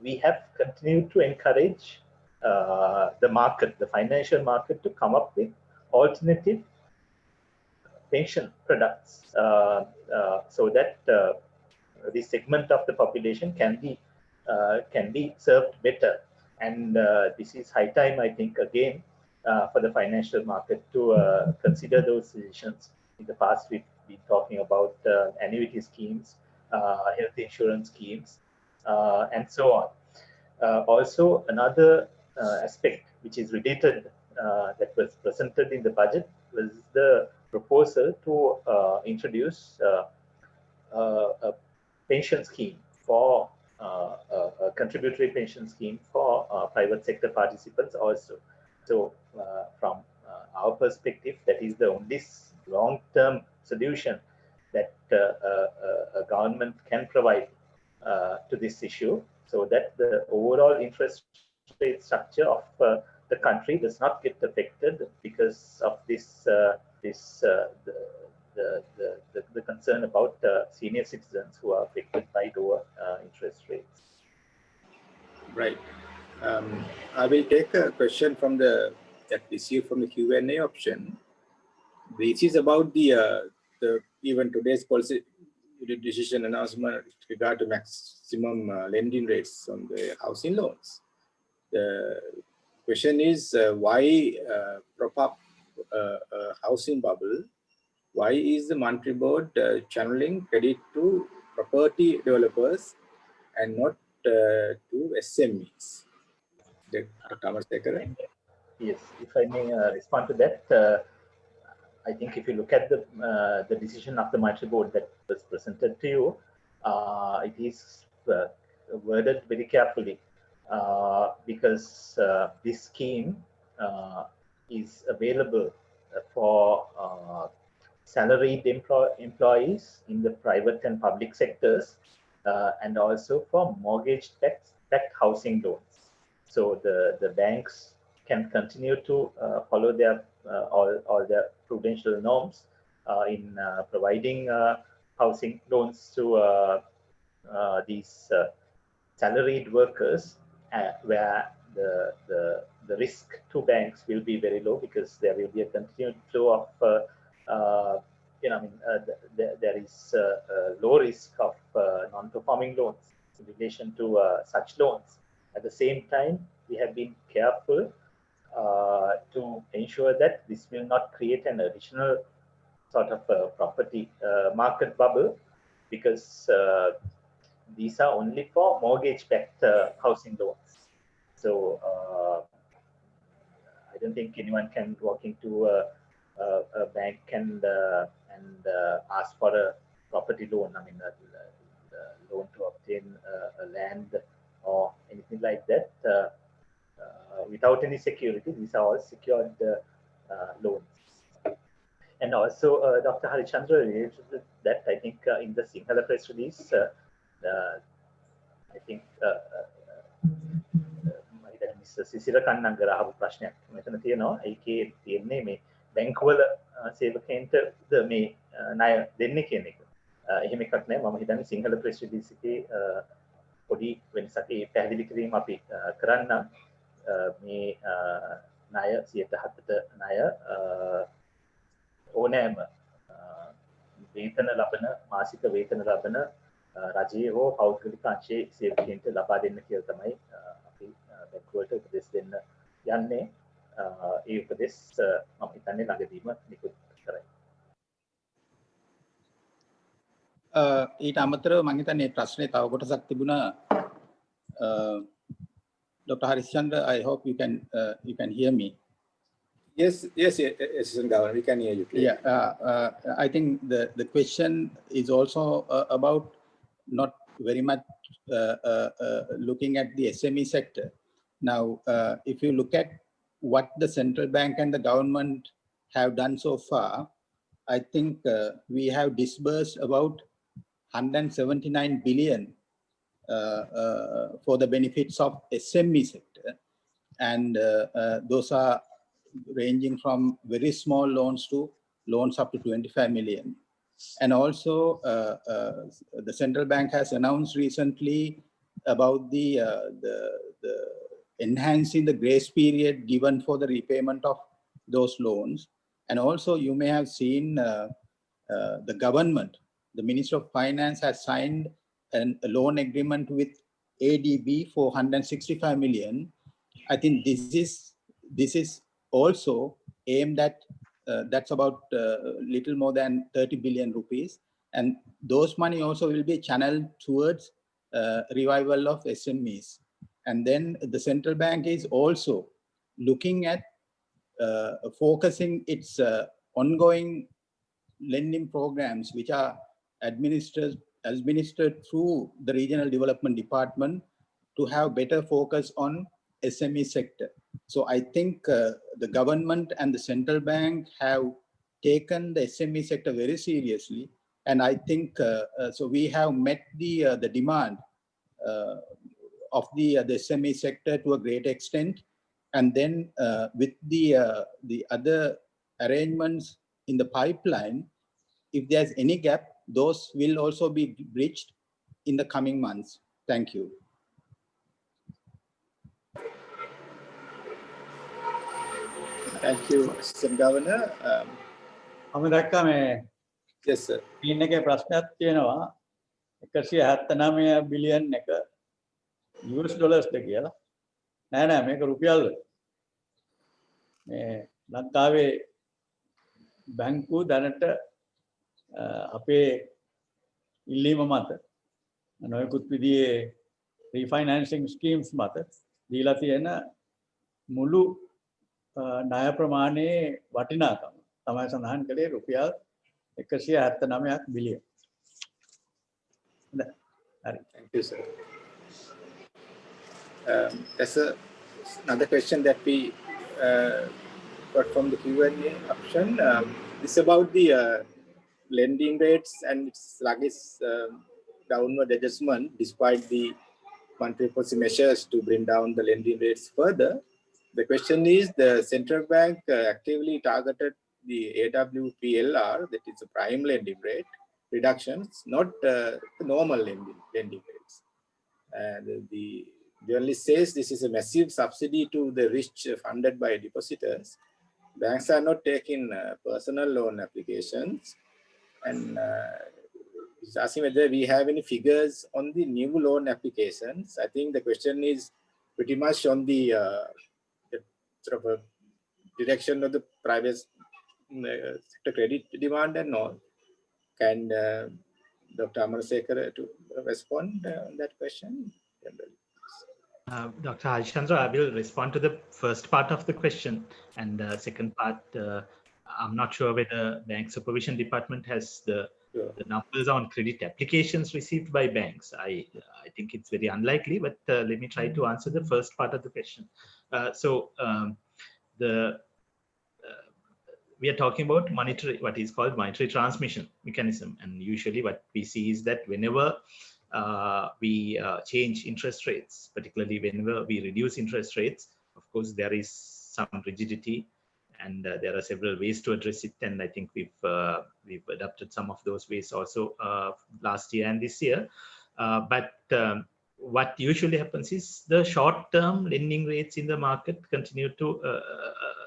we have continued to encourage the market, the financial market, to come up with alternative pension products so that this segment of the population can be served better. And this is high time, I think, again, for the financial market to consider those decisions. In the past, we've been talking about annuity schemes, health insurance schemes, and so on. Also, another aspect which is related that was presented in the budget was the proposal to introduce a pension scheme for a contributory pension scheme for private sector participants also. So from our perspective, that is the only long-term solution that a government can provide to this issue, so that the overall interest rate structure of the country does not get affected because of this the concern about senior citizens who are affected by lower interest rates. Right. I will take a question from that received from the Q&A option. This is about the even today's policy decision announcement with regard to maximum lending rates on the housing loans. The question is why prop up a housing bubble? Why is the monetary board channeling credit to property developers and not to SMEs? Yes, if I may respond to that. I think if you look at the decision of the monetary board that was presented to you, it is worded very carefully. because this scheme is available for salaried employees in the private and public sectors, and also for mortgage-backed housing loans. So the banks can continue to follow their all their prudential norms in providing housing loans to these salaried workers, where the risk to banks will be very low, because there will be a continued flow of there is a low risk of non-performing loans in relation to such loans. At the same time, we have been careful to ensure that this will not create an additional sort of property market bubble, because these are only for mortgage-backed housing loans. So I don't think anyone can walk into a bank and ask for a property loan. I mean, a loan to obtain a land or anything like that without any security. These are all secured loans. And also, Dr. Harichandra, related to that, I think in the Sinhala press release, I think Sisira Kannangara අහපු ප්‍රශ්නයක් මෙතන තියෙනවා. ඒකේ තියෙන්නේ මේ බැංකුවල සේවකයන්ටද මේ ණය දෙන්නේ කියන එක. එහෙම එකක් නෑ. මම හිතන්නේ සිංහල ප්‍රෙස් රිලීස් එකේ පොඩි වෙනසක් ඒ පැහැදිලි කිරීම අපි කරන්න. මේ ණය 107ට ණය ඕනෑම වේතන ලබන මාසික වේතන ලබන රජයේ හෝ පෞද්ගලික අංශයේ සේවකයන්ට ලබා දෙන්න කියලා තමයි අපි බැංකුවට උපදෙස් දෙන්න යන්නේ. ඒ උපදෙස් මම හිතන්නේ ළඟදීම නිකුත් කරයි. ඊට අමතරව මම හිතන්නේ ප්‍රශ්නේ තව කොටසක් තිබුණා. Dr. Harishchandra, I hope you can hear me. Yes, Assistant Governor, we can hear you. Please. Yeah, I think the question is also about not very much looking at the SME sector. Now, if you look at what the central bank and the government have done so far, I think we have disbursed about 179 billion for the benefits of SME sector. And those are ranging from very small loans to loans up to 25 million. And also the central bank has announced recently about the enhancing the grace period given for the repayment of those loans. And also you may have seen the government, the Minister of Finance has signed a loan agreement with ADB for 165 million. I think this is also aimed at, that's about little more than 30 billion rupees. And those money also will be channeled towards revival of SMEs. And then the central bank is also looking at focusing its ongoing lending programs, which are administered through the regional development department, to have better focus on SME sector. So I think the government and the central bank have taken the SME sector very seriously, and I think so we have met the demand of the SME sector to a great extent. And then with the other arrangements in the pipeline, if there's any gap, those will also be bridged in the coming months. Thank you. Thank you, Assistant Governor. Yes, sir. ඉන්නකේ ප්‍රශ්නයක් තියෙනවා 179 billion එක US ඩොලර්ස්ද කියලා. නෑ මේක රුපියල්. මේ ලංකාවේ බැංකු දැනට අපේ ඉල්ලීම මත නොයෙකුත් විදිහේ රීෆයිනෑන්සිං ස්කීම්ස් මත දීලා තියෙන මුළු ණය ප්‍රමාණයේ වටිනාකම තමයි සඳහන් කළේ රුපියල් 179 billion. Thank you, sir. That's another question that we got from the Q&A option. This is about the lending rates and its sluggish downward adjustment despite the monetary policy measures to bring down the lending rates further. The question is, the central bank actively targeted the AWPLR, that is the prime lending rate reductions, not the normal lending rates. And the journalist says this is a massive subsidy to the rich funded by depositors. Banks are not taking personal loan applications, and he's asking whether we have any figures on the new loan applications. I think the question is pretty much on the sort of a direction of the private sector credit demand and all. Can Dr. Amarasekara to respond on that question? Dr. Harishchandra, I will respond to the first part of the question, and the second part, I'm not sure whether Bank Supervision Department has the numbers on credit applications received by banks. I think it's very unlikely, but let me try to answer the first part of the question. We are talking about what is called monetary transmission mechanism, and usually what we see is that whenever we change interest rates, particularly whenever we reduce interest rates, of course there is some rigidity, and there are several ways to address it, and I think we've adopted some of those ways also last year and this year. But what usually happens is the short-term lending rates in the market continue to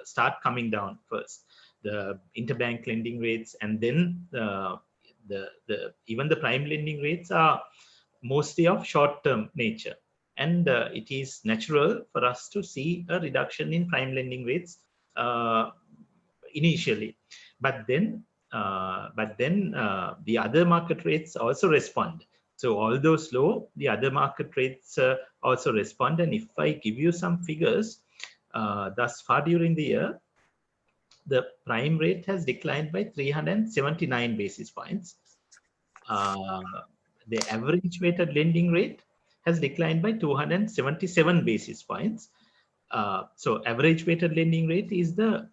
start coming down first. The interbank lending rates, and then even the prime lending rates are mostly of short-term nature, and it is natural for us to see a reduction in prime lending rates initially, but then the other market rates also respond. So although slow, the other market rates also respond. And if I give you some figures, thus far during the year, the prime rate has declined by 379 basis points. The average weighted lending rate has declined by 277 basis points. So average weighted lending rate is the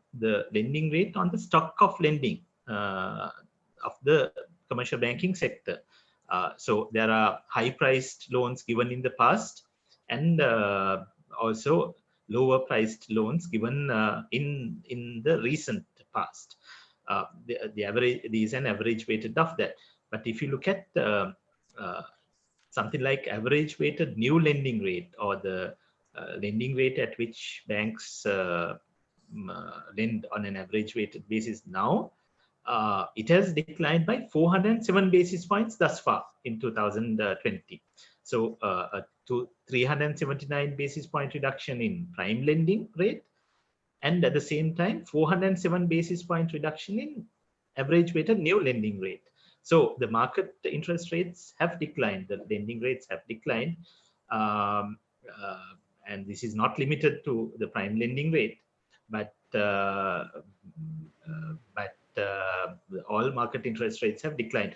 lending rate on the stock of lending of the commercial banking sector. So there are high priced loans given in the past, and also lower priced loans given in the recent past. The average is an average weighted of that. But if you look at something like average weighted new lending rate, or the lending rate at which banks lend on an average weighted basis now, it has declined by 407 basis points thus far in 2020. So to 379 basis point reduction in prime lending rate, and at the same time 407 basis point reduction in average weighted new lending rate. So the market interest rates have declined, the lending rates have declined, and this is not limited to the prime lending rate, but all market interest rates have declined.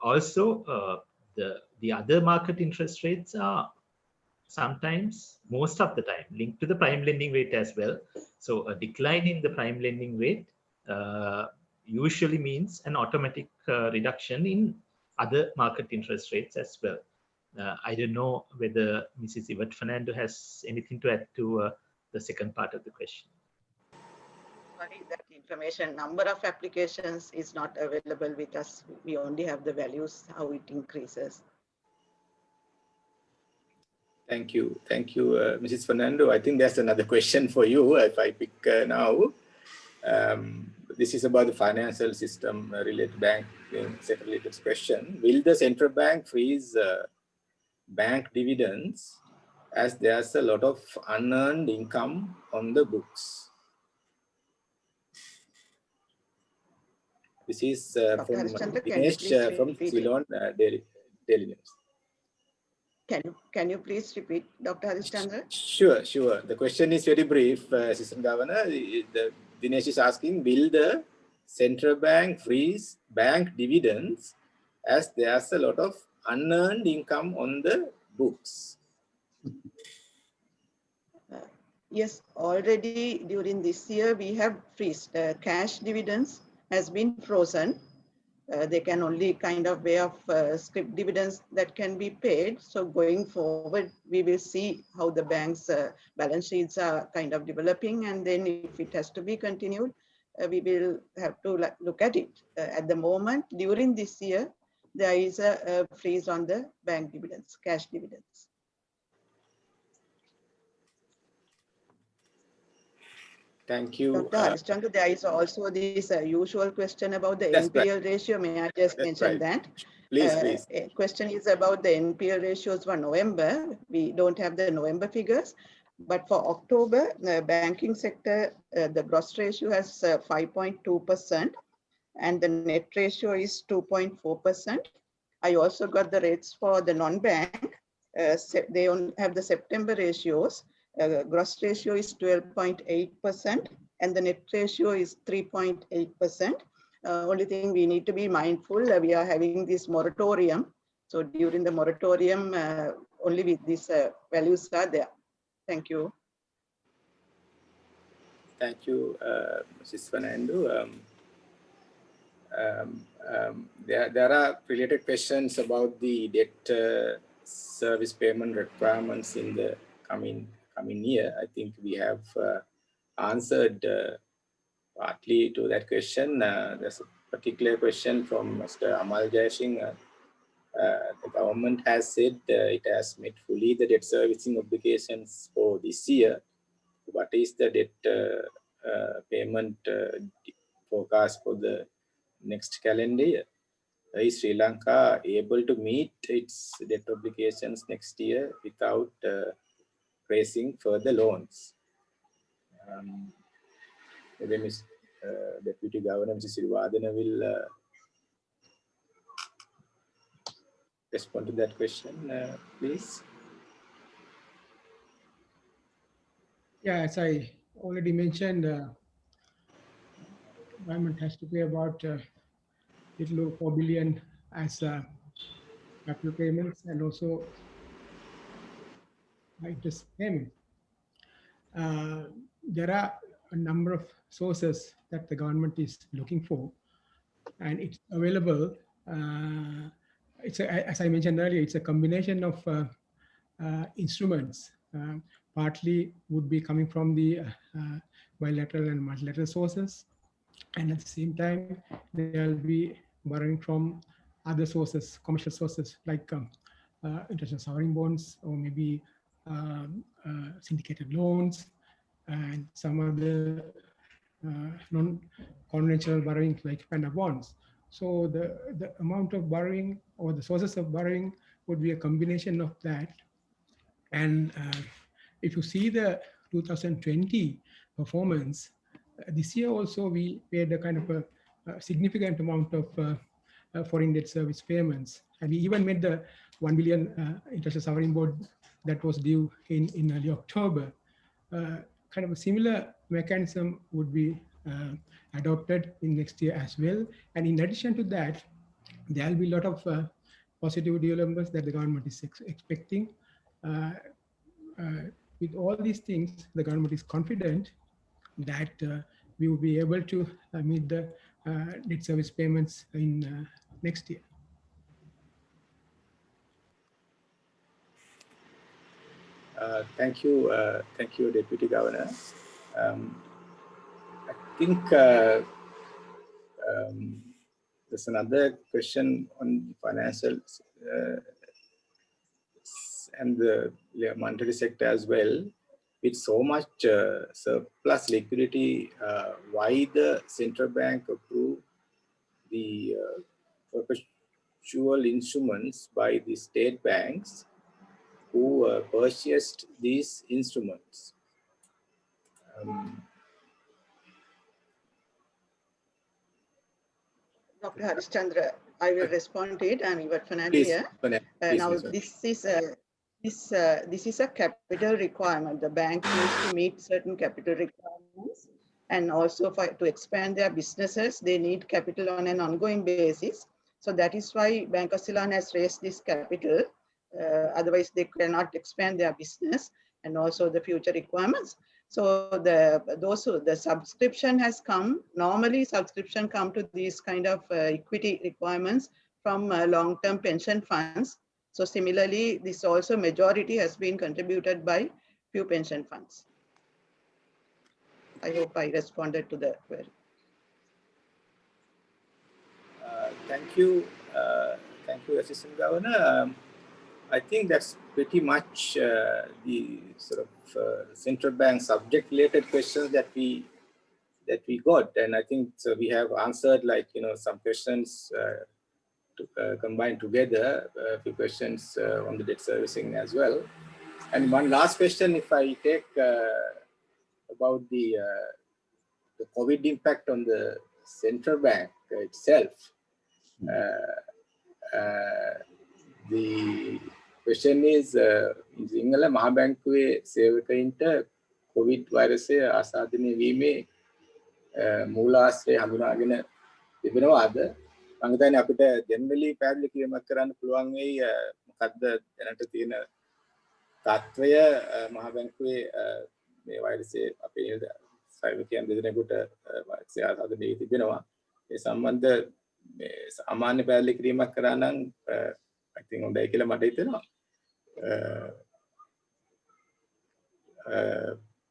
Also, the other market interest rates are sometimes, most of the time, linked to the prime lending rate as well. So a decline in the prime lending rate usually means an automatic reduction in other market interest rates as well. I don't know whether Mrs. Yvette Fernando has anything to add to the second part of the question. Sorry, that information, number of applications is not available with us. We only have the values, how it increases. Thank you, Mrs. Fernando. I think that's another question for you if I pick now. This is about the financial system related banking sector related question. Will the central bank freeze bank dividends as there's a lot of unearned income on the books? This is from Dinesh from Ceylon Daily News. Can you please repeat, Dr. Harishchandra? Sure. The question is very brief, Assistant Governor. Dinesh is asking, will the central bank freeze bank dividends as there's a lot of unearned income on the books? Yes, already during this year we have freezed. Cash dividends has been frozen. They can only kind of way of scrip dividends that can be paid. So going forward, we will see how the bank's balance sheets are kind of developing, and then if it has to be continued, we will have to look at it. At the moment, during this year, there is a freeze on the bank dividends, cash dividends. Thank you. Dr. Harishchandra, there is also this usual question about the That's right. NPL ratio. May I just mention that? Please, please. Question is about the NPL ratios for November. We don't have the November figures, but for October, the banking sector, the gross ratio has 5.2%, and the net ratio is 2.4%. I also got the rates for the non-bank. They only have the September ratios. Gross ratio is 12.8%, and the net ratio is 3.8%. Only thing we need to be mindful, we are having this moratorium. So during the moratorium, only with these values are there. Thank you. Thank you, Mrs. Fernando. There are related questions about the debt service payment requirements in the coming year. I think we have answered partly to that question. There's a particular question from Mr. Amal Jayasinghe. The government has said it has met fully the debt servicing obligations for this year. What is the debt payment forecast for the next calendar year? Is Sri Lanka able to meet its debt obligations next year without raising further loans? Maybe Deputy Governor Mr. Sirivadana will respond to that question, please. Yeah, as I already mentioned, government has to pay about little over 4 billion as capital payments and also interest payments. There are a number of sources that the government is looking for, and it's available. As I mentioned earlier, it's a combination of instruments. Partly would be coming from the bilateral and multilateral sources, and at the same time, they'll be borrowing from other sources, commercial sources like international sovereign bonds, or maybe syndicated loans, and some other non-conventional borrowing like panda bonds. So the amount of borrowing or the sources of borrowing would be a combination of that. And if you see the 2020 performance, this year also we paid a kind of a significant amount of foreign debt service payments. And we even made the 1 billion international sovereign bond that was due in early October. Kind of a similar mechanism would be adopted in next year as well. And in addition to that, there will be a lot of positive developments that the government is expecting. With all these things, the government is confident that we will be able to meet the debt service payments in next year. Thank you, Deputy Governor. I think there's another question on financial and the monetary sector as well. With so much surplus liquidity, why the central bank approved the perpetual instruments by the state banks who purchased these instruments? Dr. Harishchandra, I will respond to it. I'm Ivat Fernando here. Now, this is a capital requirement. The bank needs to meet certain capital requirements, and also to expand their businesses, they need capital on an ongoing basis. So that is why Bank of Ceylon has raised this capital. Otherwise, they cannot expand their business and also the future requirements. So the subscription has come. Normally, subscription come to these kind of equity requirements from long-term pension funds. So similarly, this also majority has been contributed by few pension funds. I hope I responded to the query. Thank you, Assistant Governor. I think that's pretty much the sort of central bank subject-related questions that we got, and I think so we have answered, like, some questions combined together, a few questions on the debt servicing as well. And one last question, if I take about the COVID impact on the central bank itself. The question is, in Sinhala මහ බැංකුවේ සේවකයින්ට COVID වෛරසය ආසාදනය වීමේ මූලාශ්‍රය හඳුනාගෙන තිබෙනවාද? මම හිතන්නේ අපිට generally පැහැදිලි කිරීමක් කරන්න පුළුවන් වෙයි මොකද්ද දැනට තියෙන තත්ත්වය මහ බැංකුවේ මේ වෛරසය අපේ සේවකයන් දෙදෙනෙකුට වෛරසය ආසාදනය වී තිබෙනවා. ඒ සම්බන්ධ සාමාන්‍ය පැහැදිලි කිරීමක් කරා නම් I think හොඳයි කියලා මට හිතෙනවා.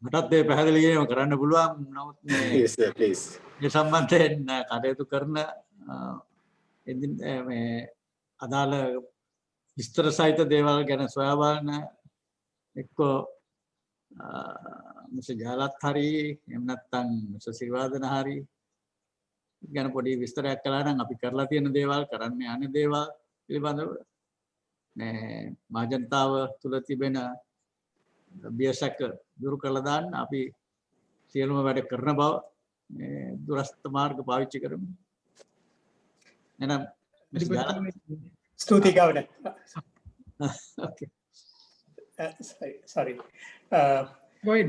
මටත් ඒ පැහැදිලි කිරීම කරන්න පුළුවන්. නමුත් yes sir, please. මේ සම්බන්ධයෙන් කටයුතු කරන මේ අදාළ විස්තර සහිත දේවල් ගැන සොයා බලන එක්කෝ මිස්ටර් ජයලත් හරි එහෙම නැත්නම් මිස්ටර් සිරිවර්ධන හරි ගැන පොඩි විස්තරයක් කළා නම් අපි කරලා තියෙන දේවල් කරන්න යන දේවල් පිළිබඳව මහජනතාව තුළ තිබෙන බියසක දුරු කළා දාන්න අපි සියලුම වැඩ කරන බව දුරස්ත මාර්ග පාවිච්චි කරමු. එහෙනම් ස්තුතියි ගවර්නර්. Okay. Sorry. මම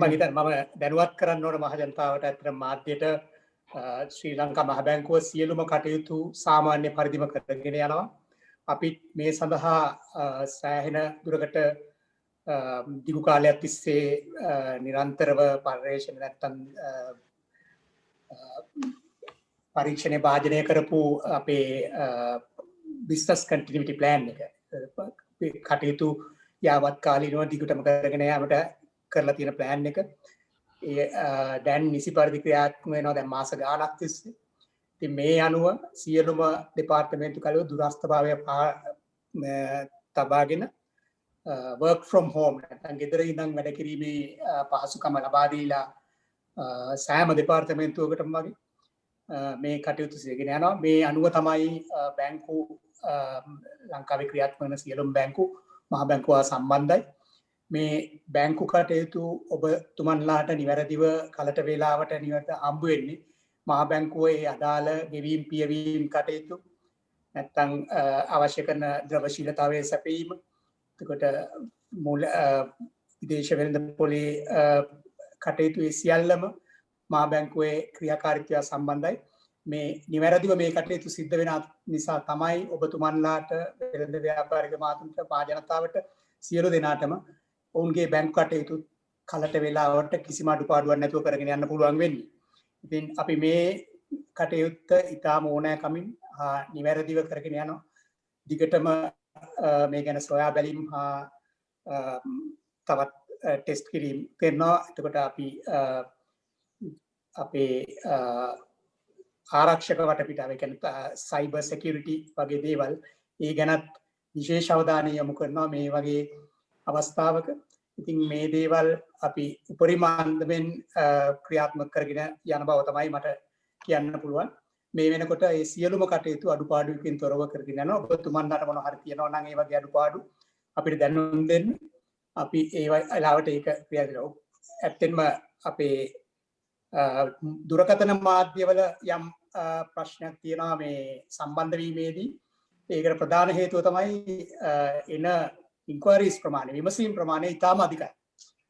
දැනුවත් කරන්න ඕන මහජනතාවට අතර මාධ්‍යයට ශ්‍රී ලංකා මහ බැංකුව සියලුම කටයුතු සාමාන්‍ය පරිදිම කරගෙන යනවා. අපි මේ සඳහා සෑහෙන දුරකට දිගු කාලයක් තිස්සේ නිරන්තරව පර්යේෂණ නැත්තම් පරීක්ෂණය භාජනය කරපු අපේ බිස්නස් කන්ටිනියුටි ප්ලෑන් එක කටයුතු යාවත් කාලීනව දිගටම කරගෙන යාමට කරලා තියෙන ප්ලෑන් එක දැන් නිසි පරිදි ක්‍රියාත්මක වෙනවා දැන් මාස ගාණක් තිස්සේ. ඉතින් මේ අනුව සියලුම දෙපාර්තමේන්තු කළේ දුරස්ථභාවය තබාගෙන work from home නැත්නම් ගෙදර ඉඳන් වැඩ කිරීමේ පහසුකම ලබා දීලා සෑම දෙපාර්තමේන්තුවකටම වගේ මේ කටයුතු සිදුගෙන යනවා. මේ අනුව තමයි බැංකු ලංකාවේ ක්‍රියාත්මක වන සියලුම බැංකු මහ බැංකුව සම්බන්ධයි. මේ බැංකු කටයුතු ඔබතුමන්ලාට නිවැරදිව කලට වේලාවට නිවැරදිව හම්බ වෙන්නේ මහ බැංකුවේ අදාළ ගෙවීම් පියවීම් කටයුතු නැත්නම් අවශ්‍ය කරන ද්‍රවශීලතාවයේ සැපීම එතකොට මූල විදේශ වෙළඳපොලේ කටයුතු සියල්ලම මහ බැංකුවේ ක්‍රියාකාරීත්වය සම්බන්ධයි. මේ නිවැරදිව මේ කටයුතු සිද්ධ වෙන නිසා තමයි ඔබතුමන්ලාට වෙළඳ ව්‍යාපාරික මාතෘක පාජනතාවට සියලු දෙනාටම ඔවුන්ගේ බැංකු කටයුතු කලට වේලාවට කිසිම අඩුපාඩුවක් නැතුව කරගෙන යන්න පුළුවන් වෙන්නේ. ඉතින් අපි මේ කටයුත්ත ඉතාම ඕනෑකමින් නිවැරදිව කරගෙන යනවා. දිගටම මේ ගැන සොයා බැලීම් හා තවත් ටෙස්ට් කිරීම කරනවා. එතකොට අපි අපේ ආරක්ෂක වටපිටාව කියන්නේ සයිබර් සිකියුරිටි වගේ දේවල් ඒ ගැනත් විශේෂ අවධානය යොමු කරනවා මේ වගේ අවස්ථාවක. ඉතින් මේ දේවල් අපි උපරිම අන්දමෙන් ක්‍රියාත්මක කරගෙන යන බව තමයි මට කියන්න පුළුවන්. මේ වෙනකොට ඒ සියලුම කටයුතු අඩුපාඩුවකින් තොරව කරගෙන යනවා. ඔබතුමන්ලාට මොනවා හරි තියෙනවා නම් ඒ වගේ අඩුපාඩු අපිට දැනුම් දෙන්න. අපි ඒ වෙලාවට ඒක ක්‍රියාත්මක කරනවා. ඇත්තෙන්ම අපේ දුරකථන මාධ්‍යවල යම් ප්‍රශ්නයක් තියෙනවා මේ සම්බන්ධ වීමේදී. ඒකට ප්‍රධාන හේතුව තමයි එන ඉන්ක්වයරිස් ප්‍රමාණය විමසීම් ප්‍රමාණය ඉතාම අධිකයි.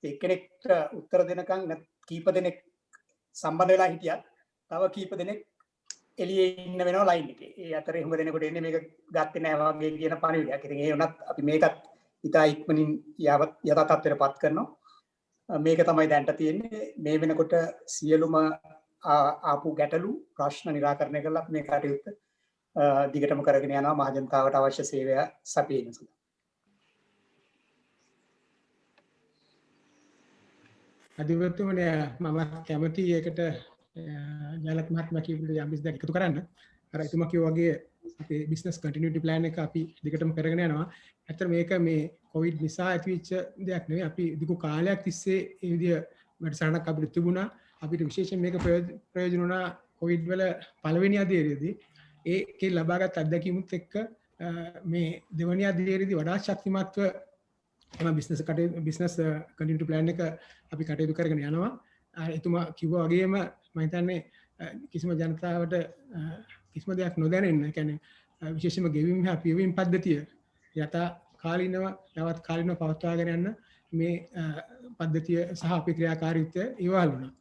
එක්කෙනෙක්ට උත්තර දෙනකන් කීප දෙනෙක් සම්බන්ධ වෙලා හිටියත් තව කීප දෙනෙක් එළියේ ඉන්න වෙනවා ලයින් එකේ. ඒ අතරේ හැම දෙනෙකුට එන්නේ මේක ගත්තේ නැහැ වගේ කියන පණිවිඩයක්. ඉතින් ඒ වුණත් අපි මේකත් ඉතා ඉක්මනින් යථා තත්ත්වයටපත් කරනවා. මේක තමයි දැන්ට තියෙන්නේ. මේ වෙනකොට සියලුම ආපු ගැටලු ප්‍රශ්න निराකරණය කරලා මේ කටයුත්ත දිගටම කරගෙන යනවා මහජනතාවට අවශ්‍ය සේවය සපයීම සඳහා. අධිවර්තුමනි මම කැමති ඒකට ජයලත් මහත්මයා කියපු දේ යම්කිසි දෙයක් එකතු කරන්න. අර එතුමා කිව්වා වගේ අපේ බිස්නස් කන්ටිනියුටි ප්ලෑන් එක අපි දිගටම කරගෙන යනවා. ඇත්තට මේක මේ කොවිඩ් නිසා ඇතිවෙච්ච දෙයක් නෙවෙයි. අපි දිගු කාලයක් තිස්සේ මේ විදිය වැඩසටහනක් අපිට තිබුණා. අපිට විශේෂයෙන් මේක ප්‍රයෝජන වුණා කොවිඩ් වල පළවෙනි අදියරේදී. ඒකේ ලබාගත් අත්දැකීමුත් එක්ක මේ දෙවැනි අදියරේදී වඩා ශක්තිමත්ව බිස්නස් කන්ටිනියුටි ප්ලෑන් එක අපි කටයුතු කරගෙන යනවා. එතුමා කිව්වා වගේම මම හිතන්නේ කිසිම ජනතාවට කිසිම දෙයක් නොදැනෙන්න, කියන්නේ විශේෂයෙන්ම ගෙවීම හා පියවීම පද්ධතිය යථා කාලීනව යවත් කාලීනව පවත්වාගෙන යන්න මේ පද්ධතිය සහ අපේ ක්‍රියාකාරීත්වය ඉවහල් වුණා.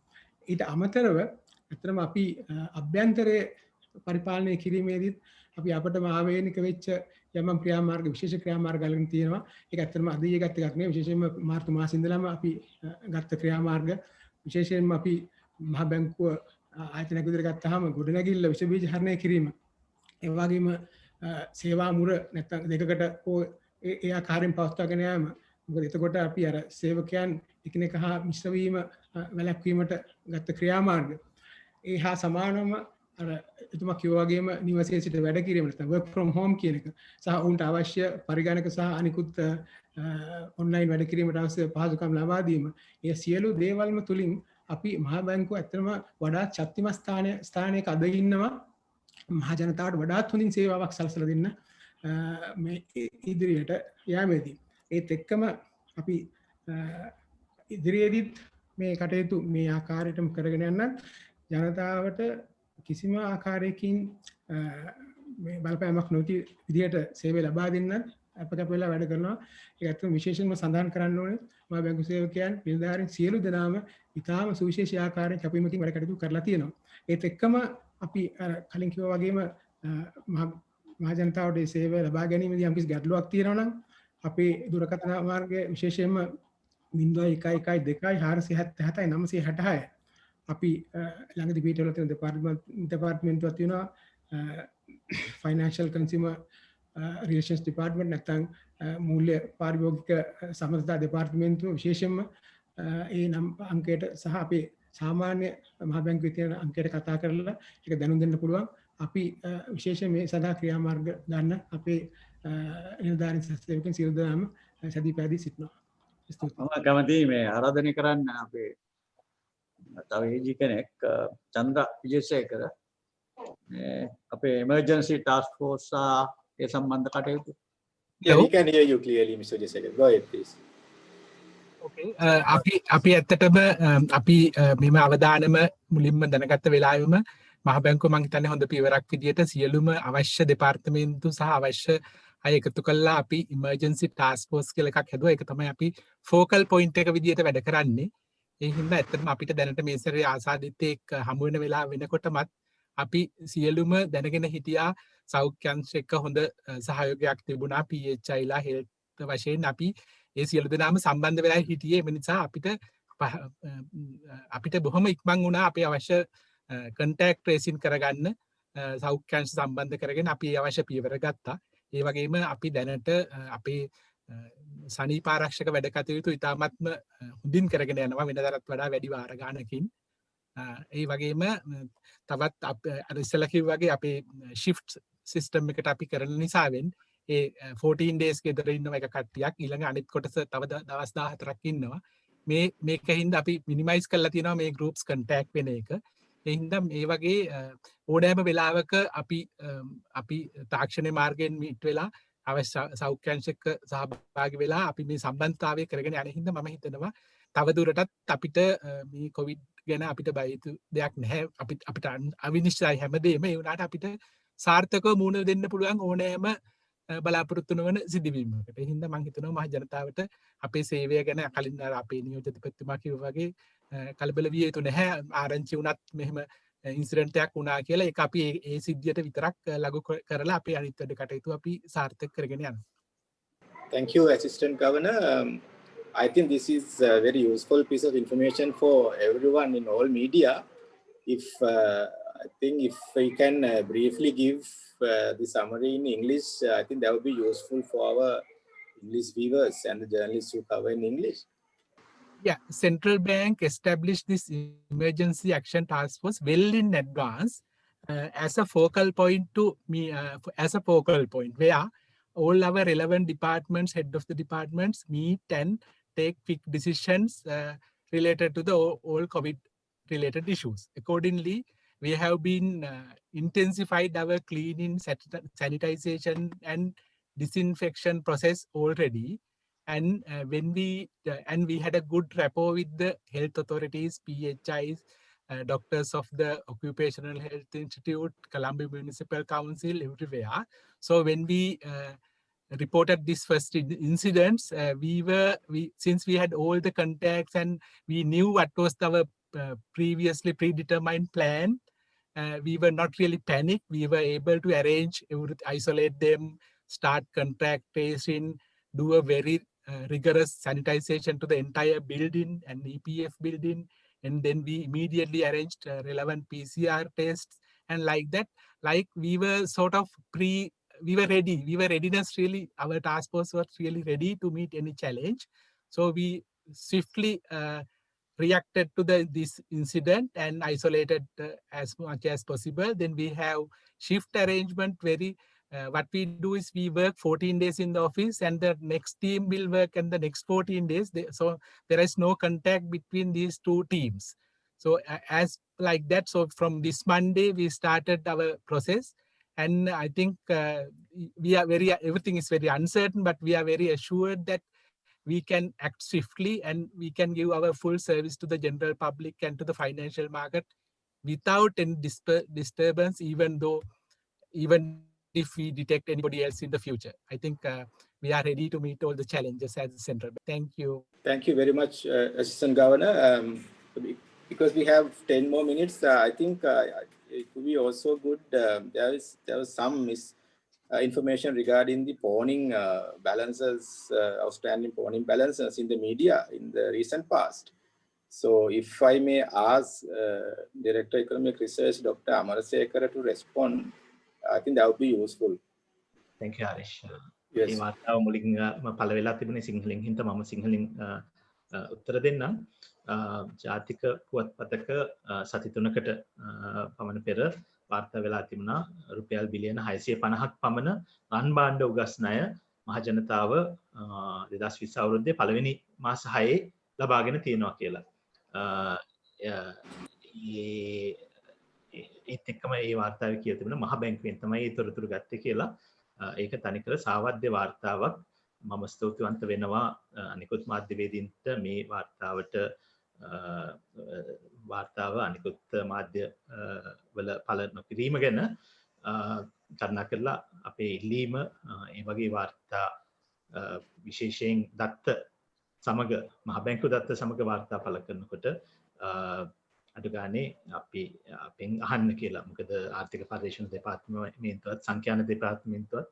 ඊට අමතරව ඇත්තටම අපි අභ්‍යන්තරයේ පරිපාලනය කිරීමේදීත් අපි අපටම ආවේනික වෙච්ච යම් ක්‍රියාමාර්ග විශේෂ ක්‍රියාමාර්ග අලගෙන තියෙනවා. ඒක ඇත්තටම අද ඊගත් එකක් නෙවෙයි. විශේෂයෙන්ම මාර්තු මාසෙ ඉඳලම අපි ගත්ත ක්‍රියාමාර්ග විශේෂයෙන්ම අපි මහ බැංකුව ආයතනයක් විදිහට ගත්තාම ගොඩනැගිල්ල විෂ බීජ හරණය කිරීම, ඒ වගේම සේවා මුර නැත්නම් දෙකකට ඒ ආකාරයෙන් පවත්වාගෙන යාම. මොකද එතකොට අපි අර සේවකයන් එකිනෙක හා මිශ්‍ර වීම වැළැක්වීමට ගත්ත ක්‍රියාමාර්ග ඒ හා සමානවම අර එතුමා කිව්වා වගේම නිවසේ සිට වැඩ කිරීම නැත්නම් work from home කියන එක සහ උන්ට අවශ්‍ය පරිගණක සහ අනිකුත් ඔන්ලයින් වැඩ කිරීමට අවශ්‍ය පහසුකම් ලබා දීම. ඒ සියලු දේවල්ම තුලින් අපි මහ බැංකුව ඇත්තටම වඩාත් ශක්තිමත් ස්ථානයක අද ඉන්නවා මහ ජනතාවට වඩාත් හොඳින් සේවාවක් සලසලා දෙන්න මේ ඉදිරියට යෑමේදී. ඒත් එක්කම අපි ඉදිරියේදීත් මේ කටයුතු මේ ආකාරයටම කරගෙන යන්න ජනතාවට කිසිම ආකාරයකින් මේ බලපෑමක් නොති විදියට සේවය ලබා දෙන්න අපකප වෙලා වැඩ කරනවා. ඒක ඇත්තටම විශේෂයෙන්ම සඳහන් කරන්න ඕනේ මහ බැංකු සේවකයන් නිලධාරීන් සියලු දෙනාම ඉතාම සුවිශේෂී ආකාරයෙන් කැපවීමකින් වැඩ කටයුතු කරලා තියෙනවා. ඒත් එක්කම අපි කලින් කිව්වා වගේම මහ ජනතාවට සේවය ලබා ගැනීමේදී යම්කිසි ගැටලුවක් තියෙනවා නම් අපේ දුරකථන මාර්ගයේ විශේෂයෙන්ම 0112 අපි ළඟදී පිටවල තියෙන දෙපාර්තමේන්තුවක් තියෙනවා ෆයිනෑන්ෂල් කන්සියුමර් රිලේෂන්ස් ඩිපාර්ට්මන්ට් නැත්නම් මූල්‍ය පාරිභෝගික සමස්ථා දෙපාර්තමේන්තුව විශේෂයෙන්ම ඒ නම් අංකයට සහ අපේ සාමාන්‍ය මහ බැංකුවේ තියෙන අංකයට කතා කරලා ඒක දැනුම් දෙන්න පුළුවන්. අපි විශේෂයෙන් මේ සඳහා ක්‍රියාමාර්ග ගන්න අපේ නිලධාරීන් සේවකයන් සියලු දෙනාම සැදී පැහැදී සිටිනවා. මම කැමතියි මේ ආරාධනය කරන්න අපේ තව ඒජි කෙනෙක් චන්ද්‍ර විජේසේකර අපේ එමර්ජන්සි ටාස්ක් ෆෝස් ඒ සම්බන්ධ කටයුතු. Yeah, we can hear you clearly, Mr. Jasegar. Go ahead, please. Okay. අපි ඇත්තටම අපි මෙම අවදානම මුලින්ම දැනගත්ත වෙලාවෙම මහ බැංකුව මං හිතන්නේ හොඳ පියවරක් විදියට සියලුම අවශ්‍ය දෙපාර්තමේන්තු සහ අවශ්‍ය අය එකතු කළා අපි ඉමර්ජන්සි ටාස්ක් ෆෝස් කියලා එකක් හැදුවා. ඒක තමයි අපි ෆෝකල් පොයින්ට් එක විදියට වැඩ කරන්නේ. ඒ හින්දා ඇත්තටම අපිට දැනට මේ සැරේ ආසාදිත් එක්ක හමු වෙන වෙලාව වෙනකොටමත් අපි සියලුම දැනගෙන හිටියා සෞඛ්‍ය අංශ එක්ක හොඳ සහයෝගයක් තිබුණා. PHIලා හෙල්ත් වශයෙන් අපි ඒ සියලු දෙනාම සම්බන්ධ වෙලා හිටියේ. ඒ නිසා අපිට බොහොම ඉක්මන් වුණා අපේ අවශ්‍ය කන්ටැක්ට් ට්‍රේසින් කරගන්න සෞඛ්‍ය අංශ සම්බන්ධ කරගෙන අපි අවශ්‍ය පියවර ගත්තා. ඒ වගේම අපි දැනට අපේ සනීප ආරක්ෂක වැඩ කටයුතු ඉතාමත්ම හොඳින් කරගෙන යනවා වෙනදාට වඩා වැඩි වාර ගානකින්. ඒ වගේම තවත් අර ඉස්සෙල්ලා කිව්වා වගේ අපේ shift system එකට අපි කරන නිසාවෙන් ඒ 14 days ගෙදර ඉන්නව එක කට්ටියක් ඊළඟ අනිත් කොටස තව දවස් 14ක් ඉන්නවා. මේකින්ද අපි මිනිමයිස් කරලා තියෙනවා මේ groups contact වෙන එක. ඒ හින්දා මේ වගේ ඕනෑම වෙලාවක අපි තාක්ෂණයේ මාර්ගයෙන් මිට් වෙලා අවශ්‍ය සෞඛ්‍ය අංශක සහභාගී වෙලා අපි මේ සම්බන්ධතාවය කරගෙන යන හින්දා මම හිතනවා තව දුරටත් අපිට මේ කොවිඩ් ගැන අපිට බය යුතු දෙයක් නැහැ. අපිට අවිනිශ්චයයි හැමදේම. ඒ වුණාට අපිට සාර්ථකව මුහුණ දෙන්න පුළුවන් ඕනෑම බලාපොරොත්තු නොවන සිදුවීමකට. ඒ හින්දා මම හිතනවා මහ ජනතාවට අපේ සේවය ගැන කලින් අපේ නියෝජිතපතිතුමා කිව්වා වගේ කලබල විය යුතු නැහැ. ආරංචි වුණත් මෙහෙම ඉන්සිඩන්ට් එකක් වුණා කියලා ඒක අපි ඒ සිද්ධියට විතරක් ලඝු කරලා අපේ අනිත් වැඩ කටයුතු අපි සාර්ථක කරගෙන යනවා. Thank you, Assistant Governor. I think this is a very useful piece of information for everyone in all media. If I think if we can briefly give the summary in English, I think that would be useful for our English viewers and the journalists who cover in English. Yeah, central bank established this emergency action task force well in advance as a focal point where all our relevant departments, head of the departments meet and take quick decisions related to the all COVID related issues. Accordingly, we have been intensified our cleaning, sanitization and disinfection process already. And when we had a good rapport with the health authorities, PHIs, doctors of the Occupational Health Institute, Colombo Municipal Council, everywhere. So when we reported this first incidents, since we had all the contacts and we knew what was our previously predetermined plan, we were not really panicked. We were able to arrange, isolate them, start contact tracing, do a very rigorous sanitization to the entire building and EPF building. And then we immediately arranged relevant PCR tests. And like that, like we were sort of we were ready. We were readiness really, our task force was really ready to meet any challenge. So we swiftly reacted to this incident and isolated as much as possible. Then we have shift arrangement. What we do is we work 14 days in the office and the next team will work in the next 14 days. So there is no contact between these two teams. So as like that, so from this Monday, we started our process. And I think everything is very uncertain, but we are very assured that we can act swiftly and we can give our full service to the general public and to the financial market without any disturbance, even if we detect anybody else in the future. I think we are ready to meet all the challenges as a central bank. Thank you. Thank you very much, Assistant Governor. Because we have 10 more minutes, I think it would be also good. There was some information regarding the pawning balances, outstanding pawning balances in the media in the recent past. So if I may ask Director Economic Research, Dr. Amarasekara to respond, I think that would be useful. Thank you, Harish. Yes. ඒ වාර්තාව මුලින් පළ වෙලා තිබුණේ සිංහලෙන් හින්දා මම සිංහලෙන් උත්තර දෙන්නම්. ජාතික පුවත්පතක සති 3කට පමණ පෙර වාර්තා වෙලා තිබුණා රුපියල් බිලියන 650ක් පමණ රන් භාණ්ඩ උගස් ණය මහ ජනතාව 2020 අවුරුද්දේ පළවෙනි මාස 6 ලබාගෙන තියෙනවා කියලා. ඒත් එක්කම ඒ වාර්තාවේ කියලා තිබුණා මහ බැංකුවෙන් තමයි ඒ තොරතුරු ගත්තේ කියලා. ඒක තනිකර සාවද්‍ය වාර්තාවක්. මම ස්තුතිවන්ත වෙනවා අනිකුත් මාධ්‍යවේදීන්ට මේ වාර්තාව අනිකුත් මාධ්‍ය වල පළ නොකිරීම ගැන කරුණා කරලා අපේ ඉල්ලීම ඒ වගේ වාර්තා විශේෂයෙන් දත්ත සමග මහ බැංකුව දත්ත සමග වාර්තා පළ කරනකොට අඩු ගානේ අපෙන් අහන්න කියලා. මොකද ආර්ථික පර්යේෂණ දෙපාර්තමේන්තුවත් සංඛ්‍යාන දෙපාර්තමේන්තුවත්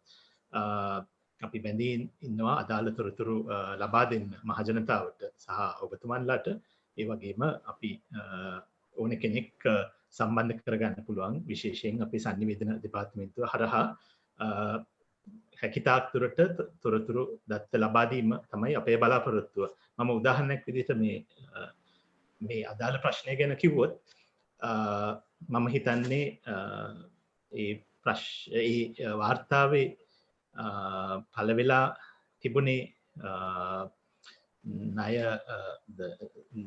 අපි බැඳී ඉන්නවා අදාළ තොරතුරු ලබා දෙන්න මහජනතාවට සහ ඔබතුමන්ලාට. ඒ වගේම අපි ඕන කෙනෙක් සම්බන්ධ කරගන්න පුළුවන් විශේෂයෙන් අපේ සංනිවේදන දෙපාර්තමේන්තුව හරහා හැකිතාක් දුරට තොරතුරු දත්ත ලබා දීම තමයි අපේ බලාපොරොත්තුව. මම උදාහරණයක් විදිහට මේ අදාළ ප්‍රශ්නය ගැන කිව්වොත් මම හිතන්නේ ඒ වාර්තාවේ පළ වෙලා තිබුණේ ණය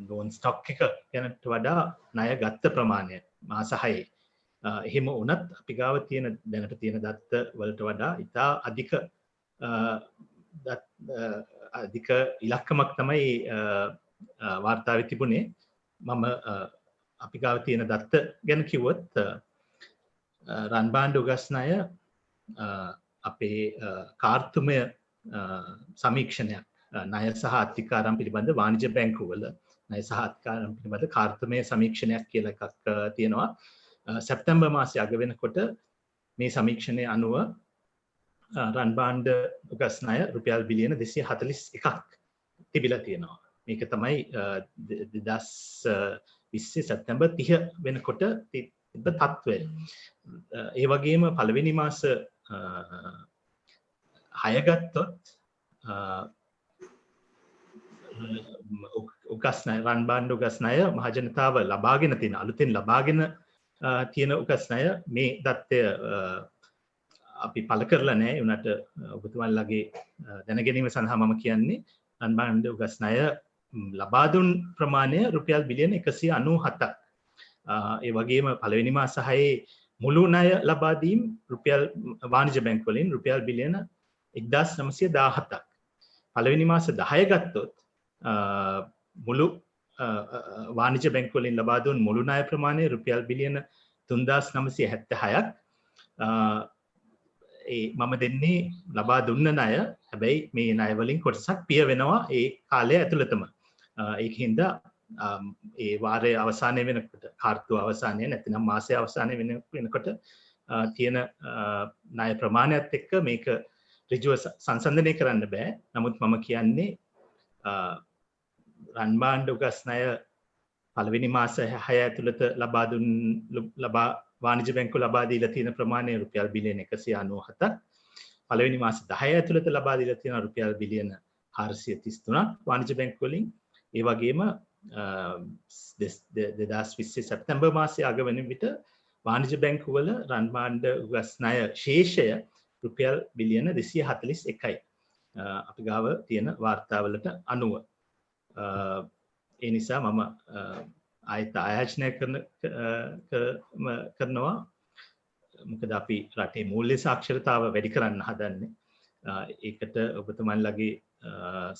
ලෝන් ස්ටොක් එක ගැනට වඩා ණය ගත්ත ප්‍රමාණය මාස 6. එහෙම වුණත් අපි ගාව තියෙන දැනට තියෙන දත්ත වලට වඩා ඉතා අධික ඉලක්කමක් තමයි වාර්තාවේ තිබුණේ. මම අපි ගාව තියෙන දත්ත ගැන කිව්වොත් රන් භාණ්ඩ උගස් ණය අපේ කාර්තුමය සමීක්ෂණයක් ණය සහ අත්තිකාරම් පිළිබඳ වාණිජ්‍ය බැංකුවල ණය සහ අත්තිකාරම් පිළිබඳ කාර්තුමය සමීක්ෂණයක් කියලා එකක් තියෙනවා. සැප්තැම්බර් මාසයේ අග වෙනකොට මේ සමීක්ෂණය අනුව රන් භාණ්ඩ උගස් ණය රුපියල් බිලියන 241ක් තිබිලා තියෙනවා. මේක තමයි 2020 සැප්තැම්බර් 30 වෙනකොට තිබ්බ තත්ත්වය. ඒ වගේම පළවෙනි මාස 6 ගත්තොත් උගස් ණය රන් බාණ්ඩ උගස් ණය මහජනතාව ලබාගෙන තියෙන අලුතෙන් ලබාගෙන තියෙන උගස් ණය මේ தත්ත්වය අපි පළ කරලා නැහැ. උනට ඔබතුමාලගේ දැන ගැනීම සඳහා මම කියන්නේ රන් බාණ්ඩ උගස් ණය ලබා දුන් ප්‍රමාණය රුපියල් බිලියන 197ක්. ඒ වගේම පළවෙනි මාස 6 මුළු ණය ලබා දීම් රුපියල් වාණිජ බැංකු වලින් රුපියල් බිලියන 1917ක්. පළවෙනි මාස 10 ගත්තොත් මුළු වාණිජ බැංකු වලින් ලබා දුන් මුළු ණය ප්‍රමාණය රුපියල් බිලියන 3976ක්. මම දෙන්නේ ලබා දුන්න ණය. හැබැයි මේ ණය වලින් කොටසක් පිය වෙනවා ඒ කාලය ඇතුළතම. ඒකින්ද ඒ වාරයේ අවසානය වෙනකොට කාර්තුව අවසානය නැතිනම් මාසයේ අවසානය වෙනකොට තියෙන ණය ප්‍රමාණයත් එක්ක මේක ඍජුව සංසන්දනය කරන්න බෑ. නමුත් මම කියන්නේ රන් බාණ්ඩ උගස් ණය පළවෙනි මාස 6 ඇතුළත ලබා වාණිජ බැංකුව ලබා දීලා තියෙන ප්‍රමාණය රුපියල් බිලියන 197ක්. පළවෙනි මාස 10 ඇතුළත ලබා දීලා තියෙන රුපියල් බිලියන 433ක් වාණිජ බැංකුව වලින්. ඒ වගේම 2020 සැප්තැම්බර් මාසයේ අග වෙන විට වාණිජ බැංකුවල රන් බාණ්ඩ උගස් ණය ශේෂය රුපියල් බිලියන 241යි. අපි ගාව තියෙන වාර්තාවලට අනුව. ඒ නිසා මම ආයත ආයෝජනය කරනවා. මොකද අපි රටේ මූල්‍ය සාක්ෂරතාව වැඩි කරන්න හදන්නේ. ඒකට ඔබතුමන්ලගේ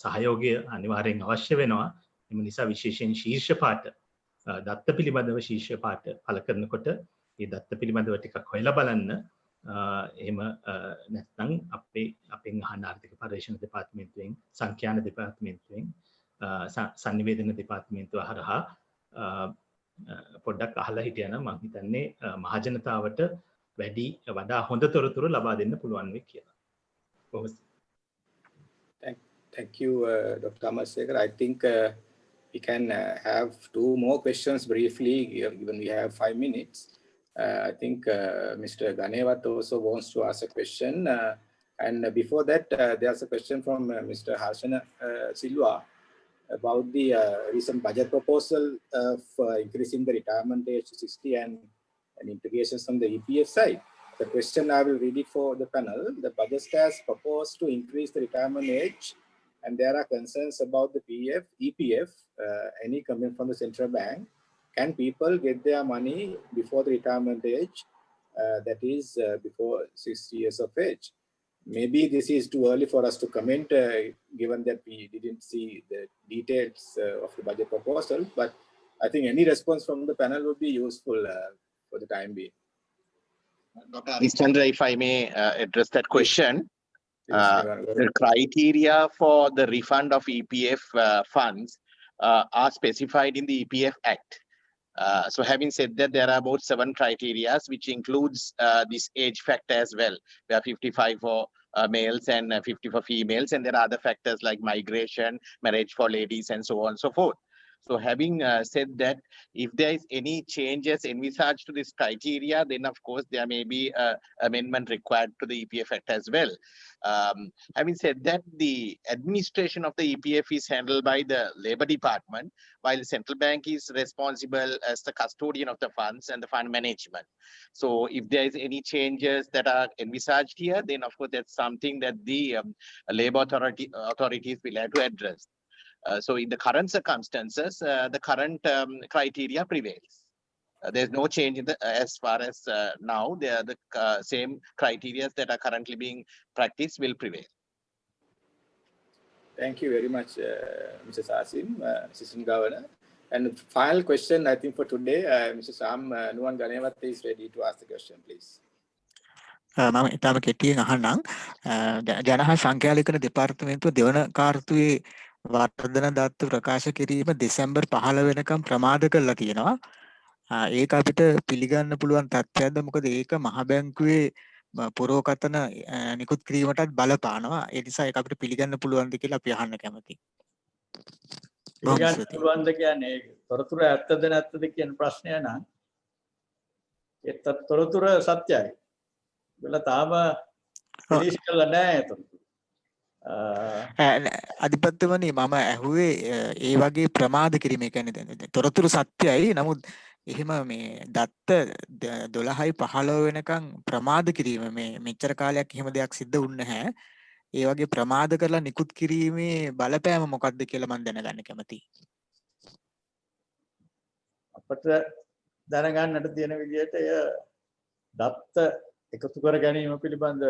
සහයෝගය අනිවාර්යෙන් අවශ්‍ය වෙනවා. එම නිසා විශේෂයෙන් ශීර්ෂ පාඨ දත්ත පිළිබඳව ශීර්ෂ පාඨ පළ කරනකොට මේ දත්ත පිළිබඳව ටිකක් හොයලා බලන්න. එහෙම නැත්නම් අපෙන් අහන ආර්ථික පරීක්ෂණ දෙපාර්තමේන්තුවෙන් සංඛ්‍යාන දෙපාර්තමේන්තුවෙන් සංනිවේදන දෙපාර්තමේන්තුව හරහා පොඩ්ඩක් අහලා හිටියනම් මම හිතන්නේ මහජනතාවට වඩා හොඳ තොරතුරු ලබා දෙන්න පුළුවන් වෙයි කියලා. Thank you, Dr. Amasekar. I think we can have two more questions briefly, given we have 5 minutes. I think Mr. Ganevat also wants to ask a question. And before that, there's a question from Mr. Harshana Silva about the recent budget proposal for increasing the retirement age to 60 and implications from the EPF side. The question, I will read it for the panel. The budget has proposed to increase the retirement age, and there are concerns about the EPF. Any comment from the central bank? Can people get their money before the retirement age, that is before 60 years of age? Maybe this is too early for us to comment, given that we didn't see the details of the budget proposal, but I think any response from the panel would be useful for the time being. Dr. Arishchandra, if I may address that question. The criteria for the refund of EPF funds are specified in the EPF Act. So having said that, there are about 7 criteria, which includes this age factor as well. There are 55 for males and 50 for females, and there are other factors like migration, marriage for ladies, and so on and so forth. So having said that, if there is any changes envisaged to this criteria, then of course there may be an amendment required to the EPF Act as well. Having said that, the administration of the EPF is handled by the Labour Department, while the central bank is responsible as the custodian of the funds and the fund management. So if there is any changes that are envisaged here, then of course that's something that the Labour authorities will have to address. So in the current circumstances, the current criteria prevails. There's no change in the, as far as now, the same criteria that are currently being practiced will prevail. Thank you very much, Mr. Sasim, Assistant Governor. And the final question, I think for today, Mr. Sam Nuwan Ganevat is ready to ask the question, please. මම ඉතාම කෙටියෙන් අහන්නම්. ජනහා සංඛ්‍යාලේඛන දෙපාර්තමේන්තුව දෙවන කාර්තුවේ වර්ධන දත්ත ප්‍රකාශ කිරීම දෙසැම්බර් 15 වෙනකම් ප්‍රමාද කරලා තියෙනවා. ඒක අපිට පිළිගන්න පුළුවන් තත්ත්වයක්ද? මොකද ඒක මහ බැංකුවේ පුරෝකතන නිකුත් කිරීමටත් බලපානවා. ඒ නිසා ඒක අපිට පිළිගන්න පුළුවන්ද කියලා අපි අහන්න කැමතියි. පිළිගන්න පුළුවන්ද කියන්නේ තොරතුර ඇත්තද නැත්තද කියන ප්‍රශ්නය නම් ඒ තොරතුර සත්‍යයි. වෙල තාම රිලීස් කළා නැහැ තොරතුර. අධිපතිතුමනි මම ඇහුවේ ඒ වගේ ප්‍රමාද කිරීම කියන්නේ තොරතුරු සත්‍යයි නමුත් එහෙම මේ දත්ත 12යි 15 වෙනකන් ප්‍රමාද කිරීම මේ මෙච්චර කාලයක් එහෙම දෙයක් සිද්ධ වුන්නේ නැහැ. ඒ වගේ ප්‍රමාද කරලා නිකුත් කිරීමේ බලපෑම මොකක්ද කියලා මම දැනගන්න කැමතියි. අපිට දැනගන්නට තියෙන විදිහට එය දත්ත එකතු කර ගැනීම පිළිබඳ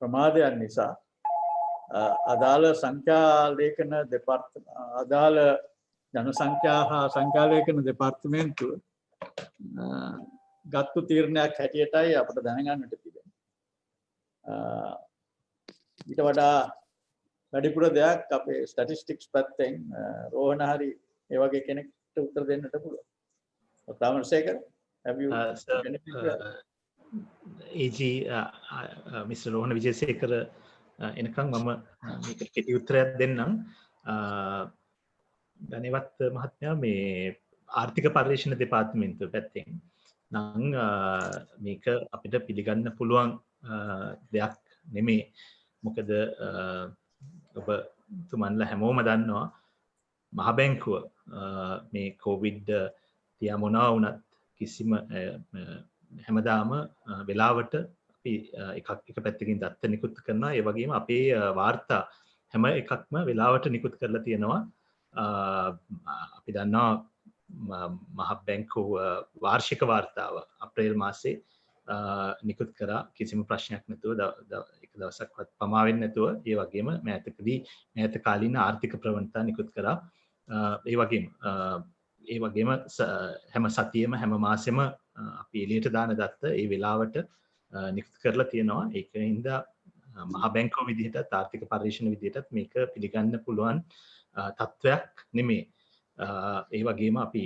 ප්‍රමාදයන් නිසා අදාළ සංඛ්‍යා ලේඛන අදාළ ජනසංඛ්‍යා හා සංඛ්‍යා ලේඛන දෙපාර්තමේන්තුව ගත්තු තීරණයක් හැටියටයි අපිට දැනගන්නට තිබෙනවා. ඊට වඩා වැඩිපුර දෙයක් අපේ ස්ටැටිස්ටික්ස් පැත්තෙන් රෝහණ හරි ඒ වගේ කෙනෙක්ට උත්තර දෙන්නට පුළුවන්. Tamarsekar, have you anything to add? AG Mr. Rohana Wijesekara එනකන් මම මේක කෙටි උත්තරයක් දෙන්නම්. ධනවත් මහත්මයා මේ ආර්ථික පර්යේෂණ දෙපාර්තමේන්තුව පැත්තෙන් නම් මේක අපිට පිළිගන්න පුළුවන් දෙයක් නෙමෙයි. මොකද ඔබතුමන්ලා හැමෝම දන්නවා මහ බැංකුව මේ කොවිඩ් තියා මොනවා වුණත් කිසිම හැමදාම වෙලාවට අපි එක පැත්තකින් දත්ත නිකුත් කරනවා. ඒ වගේම අපේ වාර්තා හැම එකක්ම වෙලාවට නිකුත් කරලා තියෙනවා. අපි දන්නවා මහ බැංකුව වාර්ෂික වාර්තාව අප්‍රේල් මාසේ නිකුත් කරා කිසිම ප්‍රශ්නයක් නැතුව එක දවසක්වත් පමා වෙන්නේ නැතුව. ඒ වගේම මෑත කාලීන ආර්ථික ප්‍රවණතා නිකුත් කරා. ඒ වගේම හැම සතියෙම හැම මාසෙම අපි එළියට දාන දත්ත ඒ වෙලාවට නිකුත් කරලා තියෙනවා. ඒකින්ද මහ බැංකුව විදිහටත් ආර්ථික පර්යේෂණ විදිහටත් මේක පිළිගන්න පුළුවන් තත්වයක් නෙමෙයි. ඒ වගේම අපි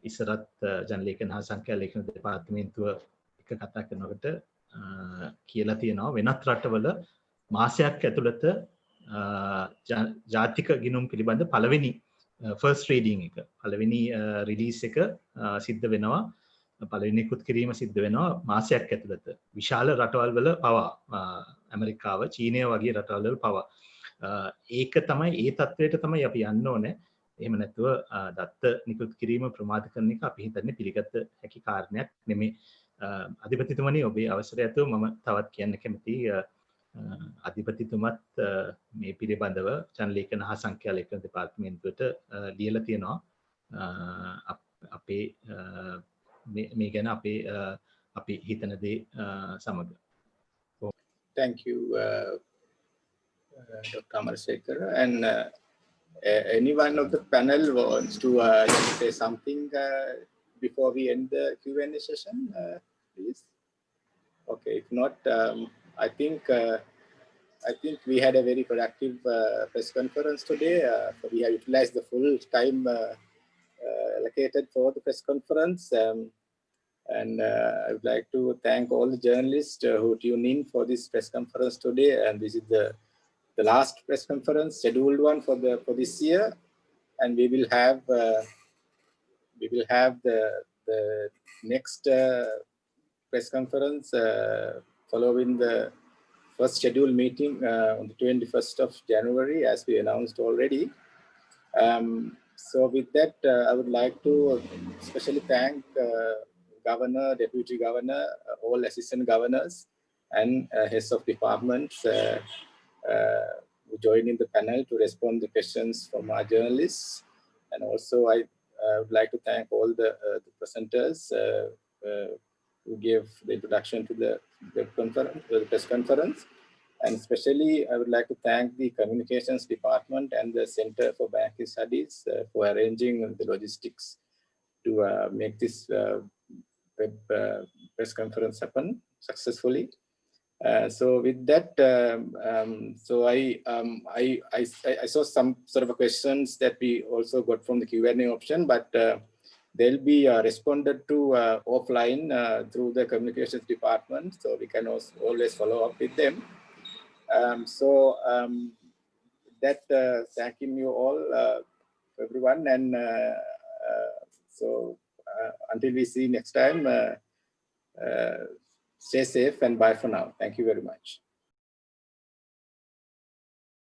ඉස්සරත් ජනලේඛන හා සංඛ්‍යා ලේඛන දෙපාර්තමේන්තුව එක කතා කරනකොට කියලා තියෙනවා වෙනත් රටවල මාසයක් ඇතුළත ජාතික ගිණුම් පිළිබඳ පළවෙනි ෆර්ස්ට් රීඩින් එක පළවෙනි රිලීස් එක සිද්ධ වෙනවා. පළවෙනි නිකුත් කිරීම සිද්ධ වෙනවා මාසයක් ඇතුළත. විශාල රටවල් වල පවා ඇමරිකාව, චීනය වගේ රටවල් වල පවා. ඒක තමයි ඒ තත්වයට තමයි අපි යන්න ඕනේ. එහෙම නැතුව දත්ත නිකුත් කිරීම ප්‍රමාද කරන එක අපි හිතන්නේ පිළිගත හැකි කාරණයක් නෙමෙයි. අධිපතිතුමනි ඔබේ අවසරය ඇතුව මම තවත් කියන්න කැමතියි. අධිපතිතුමත් මේ පිළිබඳව ජනලේඛන හා සංඛ්‍යා ලේඛන දෙපාර්තමේන්තුවට ලියලා තියෙනවා. අපේ මේ ගැන අපි හිතන දේ සමග. Thank you, Dr. Amarsekar. And anyone of the panel wants to say something before we end the Q&A session, please? Okay, if not, I think we had a very productive press conference today. So we have utilized the full time allocated for the press conference. And I would like to thank all the journalists who tuned in for this press conference today. And this is the last press conference, scheduled one for this year. And we will have the next press conference following the first scheduled meeting on the 21st of January, as we announced already. So with that, I would like to especially thank Governor, Deputy Governor, all assistant governors and heads of departments who joined in the panel to respond to questions from our journalists. And also I would like to thank all the presenters who gave the introduction to the press conference. And especially, I would like to thank the Communications Department and the Center for Banking Studies for arranging the logistics to make this web press conference happen successfully. So with that, so I saw some sort of questions that we also got from the Q&A option, but they'll be responded to offline through the Communications Department, so we can also always follow up with them. So that, thanking you all, everyone, and so until we see next time, stay safe and bye for now. Thank you very much.